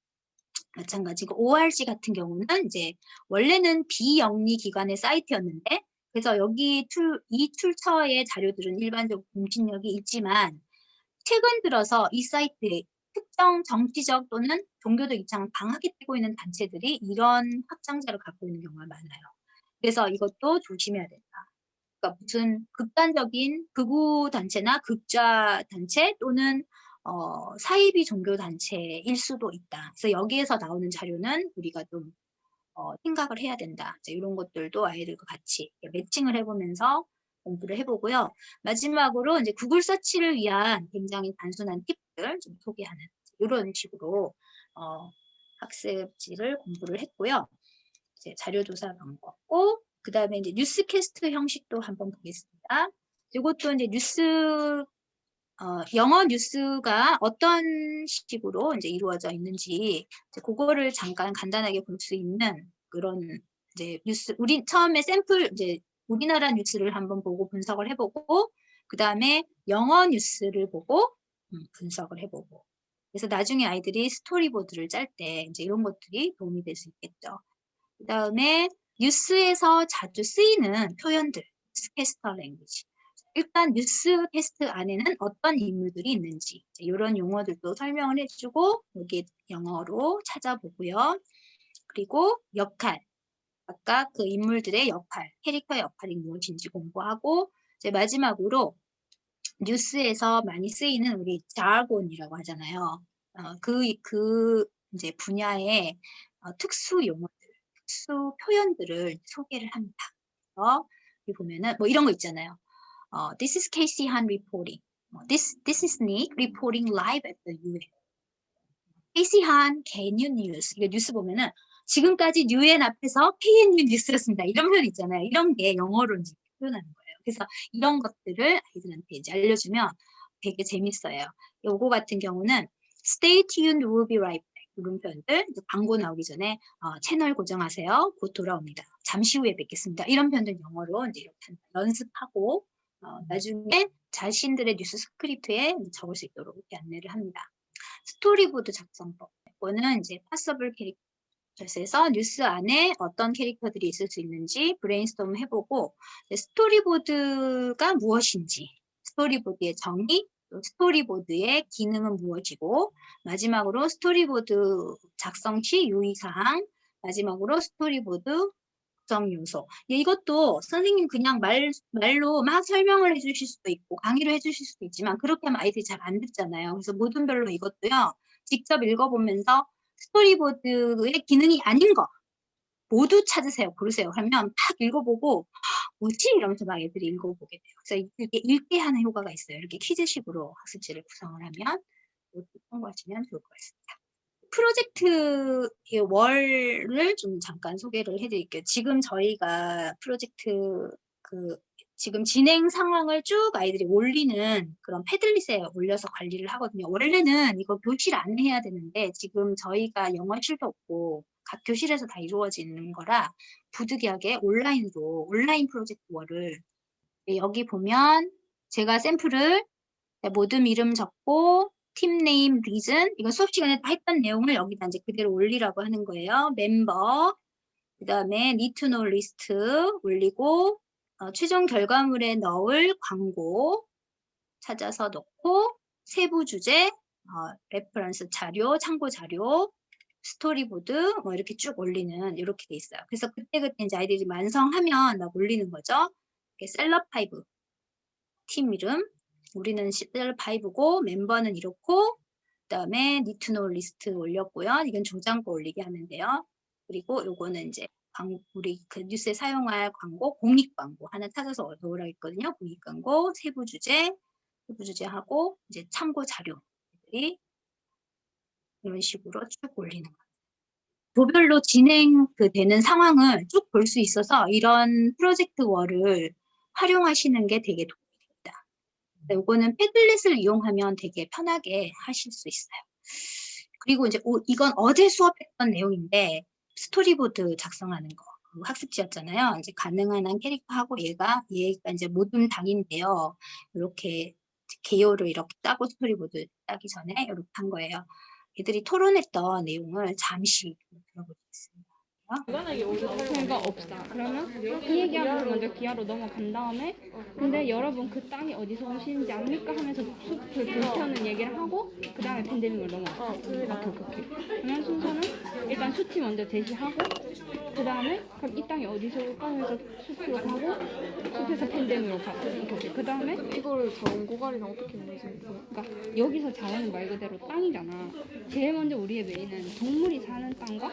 마찬가지고 ORC 같은 경우는 이제 원래는 비영리 기관의 사이트였는데 그래서 이 출처의 자료들은 일반적으로 공신력이 있지만 최근 들어서 이 사이트에 특정 정치적 또는 종교적 입장을 강하게 띠고 있는 단체들이 이런 확장자를 갖고 있는 경우가 많아요. 그래서 이것도 조심해야 된다. 그러니까 무슨 극단적인 극우 단체나 극좌 단체 또는 사이비 종교 단체일 수도 있다. 그래서 여기에서 나오는 자료는 우리가 좀 생각을 해야 된다. 이런 것들도 아이들과 같이 매칭을 해보면서 공부를 해보고요. 마지막으로 이제 구글 서치를 위한 굉장히 단순한 팁들 좀 소개하는 이런 식으로 학습지를 공부를 했고요. 이제 자료조사 방법고 그 다음에 이제 뉴스캐스트 형식도 한번 보겠습니다. 이것도 이제 영어 뉴스가 어떤 식으로 이제 이루어져 있는지 이제 그거를 잠깐 간단하게 볼 수 있는 그런 이제 뉴스 처음에 샘플 이제 우리나라 뉴스를 한번 보고 분석을 해보고 그 다음에 영어 뉴스를 보고 분석을 해보고 그래서 나중에 아이들이 스토리보드를 짤 때 이제 이런 것들이 도움이 될 수 있겠죠. 그 다음에 뉴스에서 자주 쓰이는 표현들, 스캐스터 랭귀지. 일단 뉴스 테스트 안에는 어떤 인물들이 있는지 이런 용어들도 설명을 해주고 여기 영어로 찾아보고요. 그리고 역할, 아까 그 인물들의 역할, 캐릭터 역할이 무엇인지 공부하고 이제 마지막으로 뉴스에서 많이 쓰이는 우리 자본이라고 하잖아요. 그 이제 분야의 특수 용어들, 특수 표현들을 소개를 합니다. 여기 보면은 뭐 이런 거 있잖아요. This is Casey Han reporting. This is Nick reporting live at the UN. Casey Han, KNU News. 이거 뉴스 보면은 지금까지 UN 앞에서 KNU 뉴스를 씁니다. 이런 표현 있잖아요. 이런 게 영어로 이제 표현하는 거예요. 그래서 이런 것들을 아이들한테 이제 알려주면 되게 재밌어요. 요거 같은 경우는 Stay tuned, we'll be right back. 이런 표현들 이제 광고 나오기 전에 채널 고정하세요. 곧 돌아옵니다. 잠시 후에 뵙겠습니다. 이런 표현들 영어로 이제 이렇게 연습하고 나중에 자신들의 뉴스 스크립트에 적을 수 있도록 이렇게 안내를 합니다. 스토리보드 작성법. 이거는 이제 파서블 캐릭터에서 뉴스 안에 어떤 캐릭터들이 있을 수 있는지 브레인스톰 해보고 스토리보드가 무엇인지, 스토리보드의 정의, 또 스토리보드의 기능은 무엇이고 마지막으로 스토리보드 작성 시 유의사항, 마지막으로 스토리보드 구성 요소. 이것도 선생님 그냥 말로 막 설명을 해주실 수도 있고 강의를 해주실 수도 있지만 그렇게 하면 아이들이 잘 안 듣잖아요. 그래서 모든별로 이것도요. 직접 읽어보면서 스토리보드의 기능이 아닌 거 모두 찾으세요. 고르세요. 그러면 딱 읽어보고 뭐지? 이러면서 막 애들이 읽어보게 돼요. 그래서 이게 읽게 하는 효과가 있어요. 이렇게 퀴즈식으로 학습지를 구성을 하면 이것도 참고하시면 좋을 것 같습니다. 프로젝트의 월을 좀 잠깐 소개를 해드릴게요. 지금 저희가 프로젝트 지금 진행 상황을 쭉 아이들이 올리는 그런 패들릿에 올려서 관리를 하거든요. 원래는 이거 교실 안에 해야 되는데 지금 저희가 영어실도 없고 각 교실에서 다 이루어지는 거라 부득이하게 온라인으로 온라인 프로젝트 월을 여기 보면 제가 샘플을 모둠 이름 적고 팀 네임 리즌 이건 수업 시간에 다 했던 내용을 여기다 이제 그대로 올리라고 하는 거예요. 멤버 그 다음에 need to know 리스트 올리고 최종 결과물에 넣을 광고 찾아서 넣고 세부 주제 레퍼런스 자료 참고 자료 스토리보드 뭐 이렇게 쭉 올리는 이렇게 돼 있어요. 그래서 그때그때 이제 아이들이 완성하면 막 올리는 거죠. 이렇게 셀럽5 팀 이름 우리는 셀럽5고 멤버는 이렇고 그다음에 need to know 리스트 올렸고요. 이건 중장고 올리게 하면 돼요. 그리고 요거는 이제 우리 그 뉴스에 사용할 광고 공익 광고 하나 찾아서 넣으라고 했거든요. 공익 광고 세부 주제하고 이제 참고 자료들이 이런 식으로 쭉 올리는 거예요. 도별로 진행 되는 상황을 쭉 볼 수 있어서 이런 프로젝트 월을 활용하시는 게 되게 도움이 됩니다. 이거는 패들릿을 이용하면 되게 편하게 하실 수 있어요. 그리고 이제 이건 어제 수업했던 내용인데 스토리보드 작성하는 거 학습지였잖아요. 이제 가능한 한 캐릭터하고 얘가 이제 모든 당인데요. 이렇게 개요를 이렇게 짜고 스토리보드 짜기 전에 이렇게 한 거예요. 애들이 토론했던 내용을 잠시 들어보겠습니다. 그러니까 없다. 그러면 그 얘기하면서 먼저 기아로 넘어간 다음에 근데 여러분 그 땅이 어디서 오시는지 압니까? 하면서 숲을 불태우는 얘기를 하고 그 다음에 팬데믹을 넘어가. 오케이. 그러면 순서는 일단 숲이 먼저 제시하고 그 다음에 그럼 이 땅이 어디서 올까 하면서 숲으로 가고 숲에서 팬데믹으로 가고 오케이. 그 다음에 이거를 자원 고갈이랑 어떻게 내지? 그러니까 여기서 자원은 말 그대로 땅이잖아. 제일 먼저 우리의 메인은 동물이 사는 땅과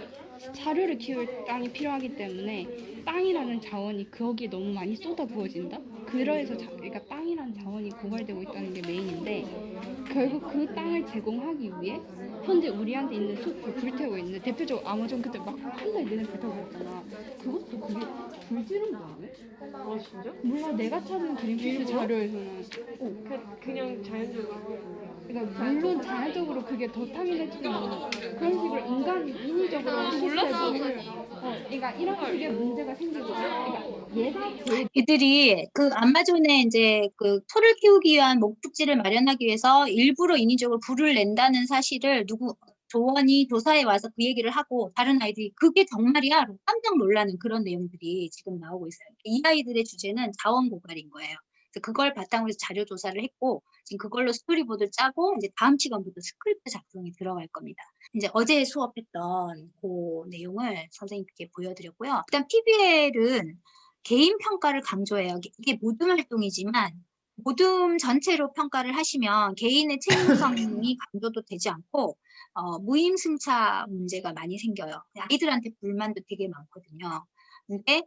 사료를 키울 땅이 필요하기 때문에 땅이라는 자원이 거기에 너무 많이 쏟아 부어진다. 그래서 그러니까 땅이라는 자원이 고갈되고 있다는 게 메인인데 결국 그 땅을 제공하기 위해 현재 우리한테 있는 숲을 불태우고 있는 대표적으로 아마존 그때 막 한 달 내내 불태우고 있잖아. 그것도 그게 불지른 거야. 아 진짜? 몰라 내가 찾은 그린피스 자료에서는 그냥 자연적으로. 그러니까 물론 자연적으로 그게 더 탐이됐지만 그런 식으로 인간이 인위적으로 몰랐어. 그러니까 이런 식의 문제가 생기고 그러니까 얘가 제일 이들이 그 아마존에 이제 그 소를 키우기 위한 목축지를 마련하기 위해서 일부러 인위적으로 불을 낸다는 사실을 조원이 조사에 와서 그 얘기를 하고 다른 아이들이 그게 정말이야? 깜짝 놀라는 그런 내용들이 지금 나오고 있어요. 이 아이들의 주제는 자원 고갈인 거예요. 그래서 그걸 바탕으로 해서 자료 조사를 했고 지금 그걸로 스토리보드를 짜고 이제 다음 시간부터 스크립트 작성이 들어갈 겁니다. 이제 어제 수업했던 그 내용을 선생님께 보여드렸고요. 일단 PBL은 개인 평가를 강조해요. 이게 모둠 활동이지만 모둠 전체로 평가를 하시면 개인의 책임성이 강조도 되지 않고 무임승차 문제가 많이 생겨요. 아이들한테 불만도 되게 많거든요. 근데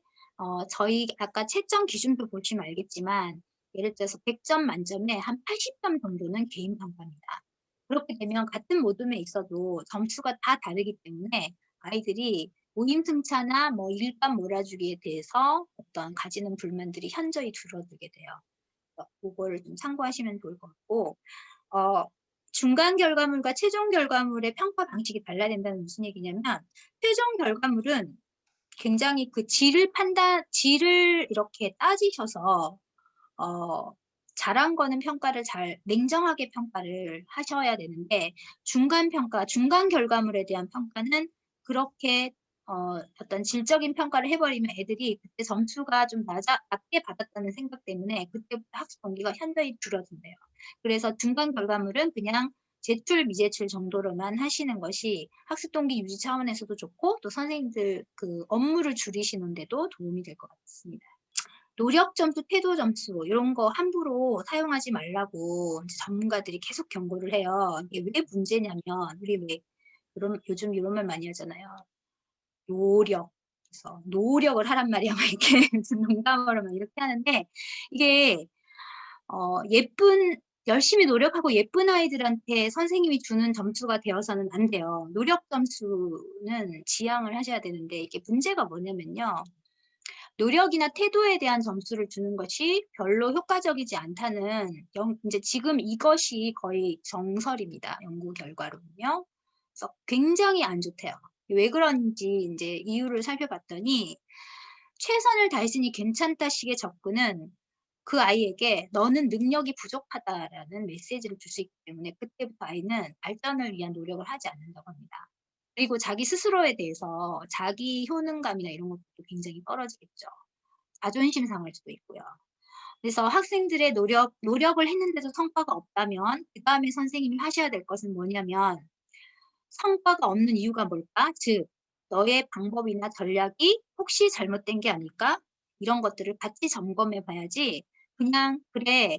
저희 아까 채점 기준표 보시면 알겠지만 예를 들어서 100점 만점에 한 80점 정도는 개인 평가입니다. 그렇게 되면 같은 모둠에 있어도 점수가 다 다르기 때문에 아이들이 무임승차나 뭐 일반 몰아주기에 대해서 어떤 가지는 불만들이 현저히 줄어들게 돼요. 그거를 좀 참고하시면 좋을 것 같고 중간 결과물과 최종 결과물의 평가 방식이 달라야 된다는 무슨 얘기냐면 최종 결과물은 굉장히 그 질을 이렇게 따지셔서 잘한 거는 평가를 잘 냉정하게 평가를 하셔야 되는데 중간 결과물에 대한 평가는 그렇게 어떤 질적인 평가를 해버리면 애들이 그때 점수가 좀 낮게 받았다는 생각 때문에 그때부터 학습 동기가 현저히 줄어든대요. 그래서 중간 결과물은 그냥 제출, 미제출 정도로만 하시는 것이 학습 동기 유지 차원에서도 좋고 또 선생님들 그 업무를 줄이시는데도 도움이 될 것 같습니다. 노력 점수, 태도 점수 이런 거 함부로 사용하지 말라고 이제 전문가들이 계속 경고를 해요. 이게 왜 문제냐면 우리 왜 요즘 이런 말 많이 하잖아요. 그래서 노력을 하란 말이야 막 이렇게 농담으로 막 이렇게 하는데 이게 열심히 노력하고 예쁜 아이들한테 선생님이 주는 점수가 되어서는 안 돼요. 노력 점수는 지양을 하셔야 되는데 이게 문제가 뭐냐면요. 노력이나 태도에 대한 점수를 주는 것이 별로 효과적이지 않다는 이제 지금 이것이 거의 정설입니다. 연구 결과로는요. 그래서 굉장히 안 좋대요. 왜 그런지 이제 이유를 살펴봤더니 최선을 다했으니 괜찮다 식의 접근은 그 아이에게 너는 능력이 부족하다라는 메시지를 줄 수 있기 때문에 그때부터 아이는 발전을 위한 노력을 하지 않는다고 합니다. 그리고 자기 스스로에 대해서 자기 효능감이나 이런 것도 굉장히 떨어지겠죠. 자존심 상할 수도 있고요. 그래서 학생들의 노력을 했는데도 성과가 없다면 그 다음에 선생님이 하셔야 될 것은 뭐냐면 성과가 없는 이유가 뭘까? 즉 너의 방법이나 전략이 혹시 잘못된 게 아닐까? 이런 것들을 같이 점검해 봐야지 그냥 그래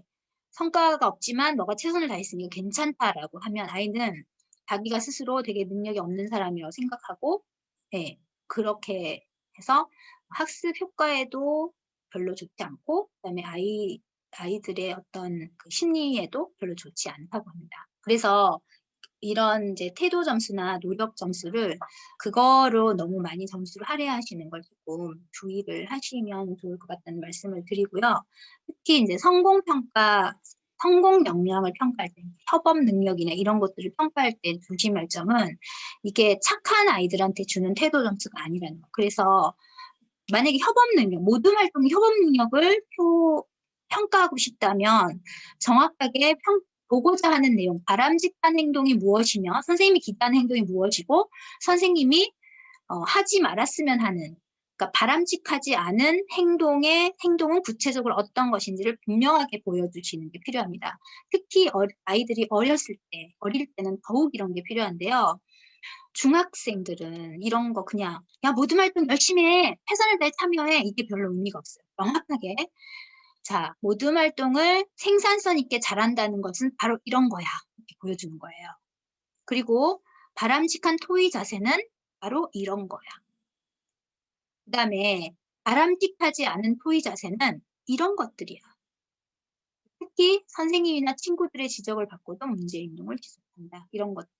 성과가 없지만 너가 최선을 다했으니까 괜찮다라고 하면 아이는 자기가 스스로 되게 능력이 없는 사람이라고 생각하고 네, 그렇게 해서 학습 효과에도 별로 좋지 않고 그다음에 아이들의 어떤 그 심리에도 별로 좋지 않다고 합니다. 그래서 이런 이제 태도 점수나 노력 점수를 그거로 너무 많이 점수를 할애하시는 걸 조금 주의를 하시면 좋을 것 같다는 말씀을 드리고요. 특히 이제 성공 역량을 평가할 때, 협업 능력이나 이런 것들을 평가할 때 조심할 점은 이게 착한 아이들한테 주는 태도 점수가 아니라는 거. 그래서 만약에 협업 능력, 모든 활동의 협업 능력을 평가하고 싶다면 정확하게 보고자 하는 내용, 바람직한 행동이 무엇이며 선생님이 기대하는 행동이 무엇이고 선생님이 하지 말았으면 하는 그러니까 바람직하지 않은 행동은 구체적으로 어떤 것인지를 분명하게 보여주시는 게 필요합니다. 특히 아이들이 어릴 때는 더욱 이런 게 필요한데요. 중학생들은 이런 거 그냥 야 모든 활동 열심히 해, 최선을 다해 참여해 이게 별로 의미가 없어요. 명확하게 자, 모든 활동을 생산성 있게 잘한다는 것은 바로 이런 거야. 이렇게 보여주는 거예요. 그리고 바람직한 토의 자세는 바로 이런 거야. 그 다음에 바람직하지 않은 토의 자세는 이런 것들이야. 특히 선생님이나 친구들의 지적을 받고도 문제 행동을 지속한다. 이런 것들.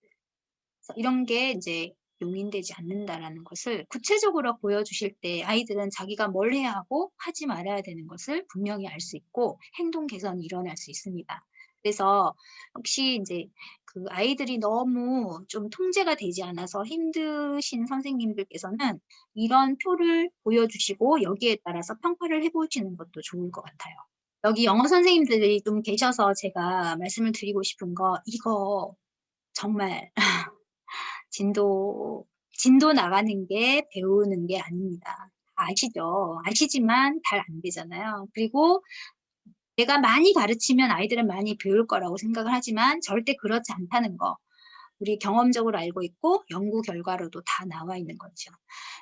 그래서 이런 게 이제 용인되지 않는다라는 것을 구체적으로 보여주실 때 아이들은 자기가 뭘 해야 하고 하지 말아야 되는 것을 분명히 알 수 있고 행동 개선이 일어날 수 있습니다. 그래서 혹시 이제 그 아이들이 너무 좀 통제가 되지 않아서 힘드신 선생님들께서는 이런 표를 보여주시고 여기에 따라서 평가를 해보시는 것도 좋을 것 같아요. 여기 영어 선생님들이 좀 계셔서 제가 말씀을 드리고 싶은 거 이거 정말 진도 나가는 게 배우는 게 아닙니다. 아시죠? 아시지만 잘 안 되잖아요. 그리고 내가 많이 가르치면 아이들은 많이 배울 거라고 생각을 하지만 절대 그렇지 않다는 거. 우리 경험적으로 알고 있고 연구 결과로도 다 나와 있는 거죠.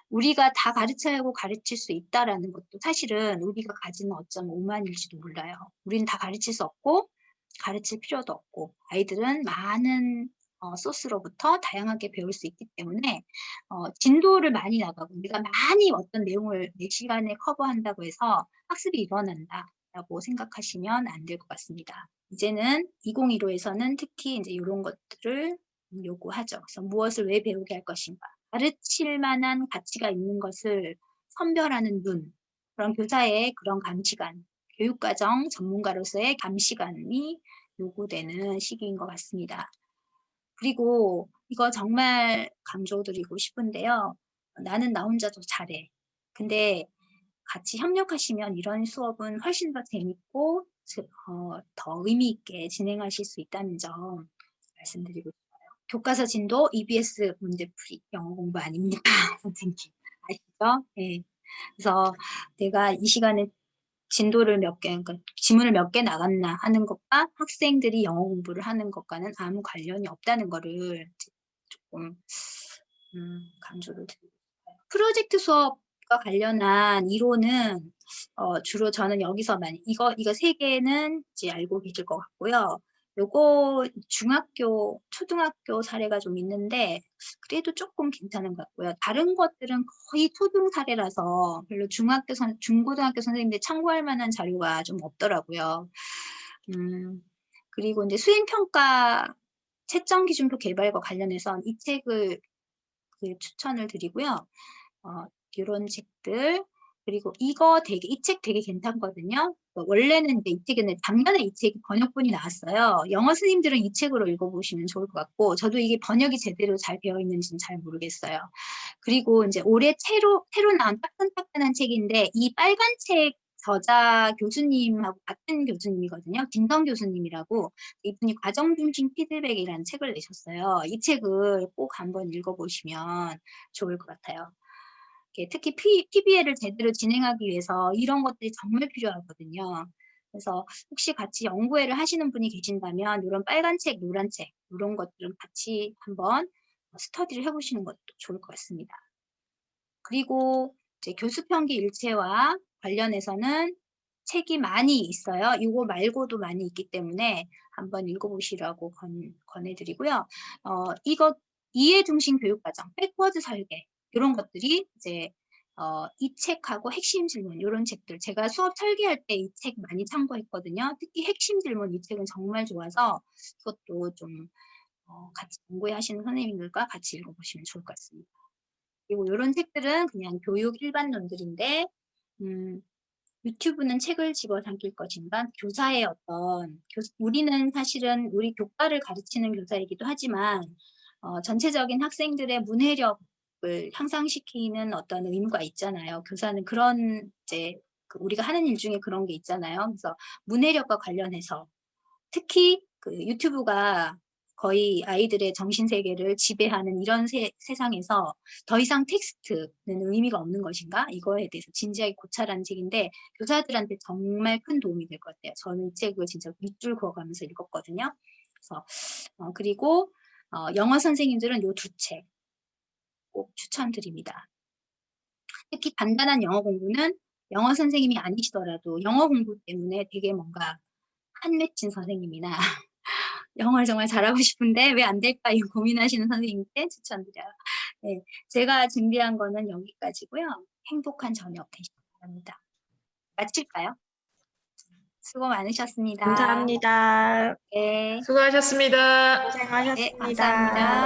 우리가 다 가르쳐야 하고 가르칠 수 있다라는 것도 사실은 우리가 가지는 어쩌면 오만일지도 몰라요. 우리는 다 가르칠 수 없고 가르칠 필요도 없고 아이들은 많은 소스로부터 다양하게 배울 수 있기 때문에 진도를 많이 나가고 우리가 많이 어떤 내용을 4시간에 커버한다고 해서 학습이 일어난다라고 생각하시면 안 될 것 같습니다. 이제는 2015에서는 특히 이제 이런 것들을 요구하죠. 그래서 무엇을 왜 배우게 할 것인가. 가르칠 만한 가치가 있는 것을 선별하는 눈, 그런 교사의 그런 감시관, 교육과정 전문가로서의 감시관이 요구되는 시기인 것 같습니다. 그리고 이거 정말 강조드리고 싶은데요. 나는 나 혼자도 잘해. 근데 같이 협력하시면 이런 수업은 훨씬 더 재밌고 더 의미 있게 진행하실 수 있다는 점 말씀드리고 싶어요. 교과서 진도 EBS 문제풀이 영어 공부 아닙니까? 선생님 아시죠? 네. 그래서 내가 이 시간에 진도를 몇 개, 그러니까 지문을 몇 개 나갔나 하는 것과 학생들이 영어 공부를 하는 것과는 아무 관련이 없다는 거를 조금 강조를 드리고 싶어요. 프로젝트 수업과 관련한 이론은 주로 저는 여기서 많이 이거 3개는 이제 알고 계실 것 같고요. 요거 중학교, 초등학교 사례가 좀 있는데 그래도 조금 괜찮은 것 같고요. 다른 것들은 거의 초등 사례라서 별로 중고등학교 선생님들 참고할 만한 자료가 좀 없더라고요. 그리고 이제 수행평가 채점 기준표 개발과 관련해서 이 책을 추천을 드리고요. 이런 책들 그리고 이 책 되게 괜찮거든요. 원래는 이제 이 책은 작년에 이 책이 번역본이 나왔어요. 영어 스님들은 이 책으로 읽어보시면 좋을 것 같고 저도 이게 번역이 제대로 잘 되어 있는지는 잘 모르겠어요. 그리고 이제 올해 새로 나온 따끈따끈한 책인데 이 빨간 책 저자 교수님하고 같은 교수님이거든요. 김성 교수님이라고 이분이 과정 중심 피드백이라는 책을 내셨어요. 이 책을 꼭 한번 읽어보시면 좋을 것 같아요. 특히 PBL을 제대로 진행하기 위해서 이런 것들이 정말 필요하거든요. 그래서 혹시 같이 연구회를 하시는 분이 계신다면 이런 빨간 책, 노란 책 이런 것들은 같이 한번 스터디를 해보시는 것도 좋을 것 같습니다. 그리고 이제 교수평기 일체와 관련해서는 책이 많이 있어요. 이거 말고도 많이 있기 때문에 한번 읽어보시라고 권해드리고요. 이거 이해 중심 교육과정, 백워드 설계 이런 것들이 이제 이 책하고 핵심 질문 이런 책들 제가 수업 설계할 때 이 책 많이 참고했거든요. 특히 핵심 질문 이 책은 정말 좋아서 이것도 좀 같이 공부하시는 선생님들과 같이 읽어보시면 좋을 것 같습니다. 그리고 이런 책들은 그냥 교육 일반론들인데 유튜브는 책을 집어삼킬 것인가 교사의 우리는 사실은 우리 교과를 가르치는 교사이기도 하지만 전체적인 학생들의 문해력을 향상시키는 어떤 의무가 있잖아요. 교사는 그런 이제 우리가 하는 일 중에 그런 게 있잖아요. 그래서 문해력과 관련해서 특히 유튜브가 거의 아이들의 정신세계를 지배하는 이런 세상에서 더 이상 텍스트는 의미가 없는 것인가? 이거에 대해서 진지하게 고찰하는 책인데 교사들한테 정말 큰 도움이 될 것 같아요. 저는 이 책을 진짜 밑줄 그어가면서 읽었거든요. 그래서 그리고 영어 선생님들은 이 2책 꼭 추천드립니다. 특히 간단한 영어 공부는 영어 선생님이 아니시더라도 영어 공부 때문에 되게 뭔가 한 맺힌 선생님이나 영어를 정말 잘하고 싶은데 왜 안 될까 이 고민하시는 선생님께 추천드려요. 네, 제가 준비한 거는 여기까지고요. 행복한 저녁 되시기 바랍니다. 마칠까요? 수고 많으셨습니다. 감사합니다. 네, 수고하셨습니다. 네, 고생하셨습니다. 감사합니다.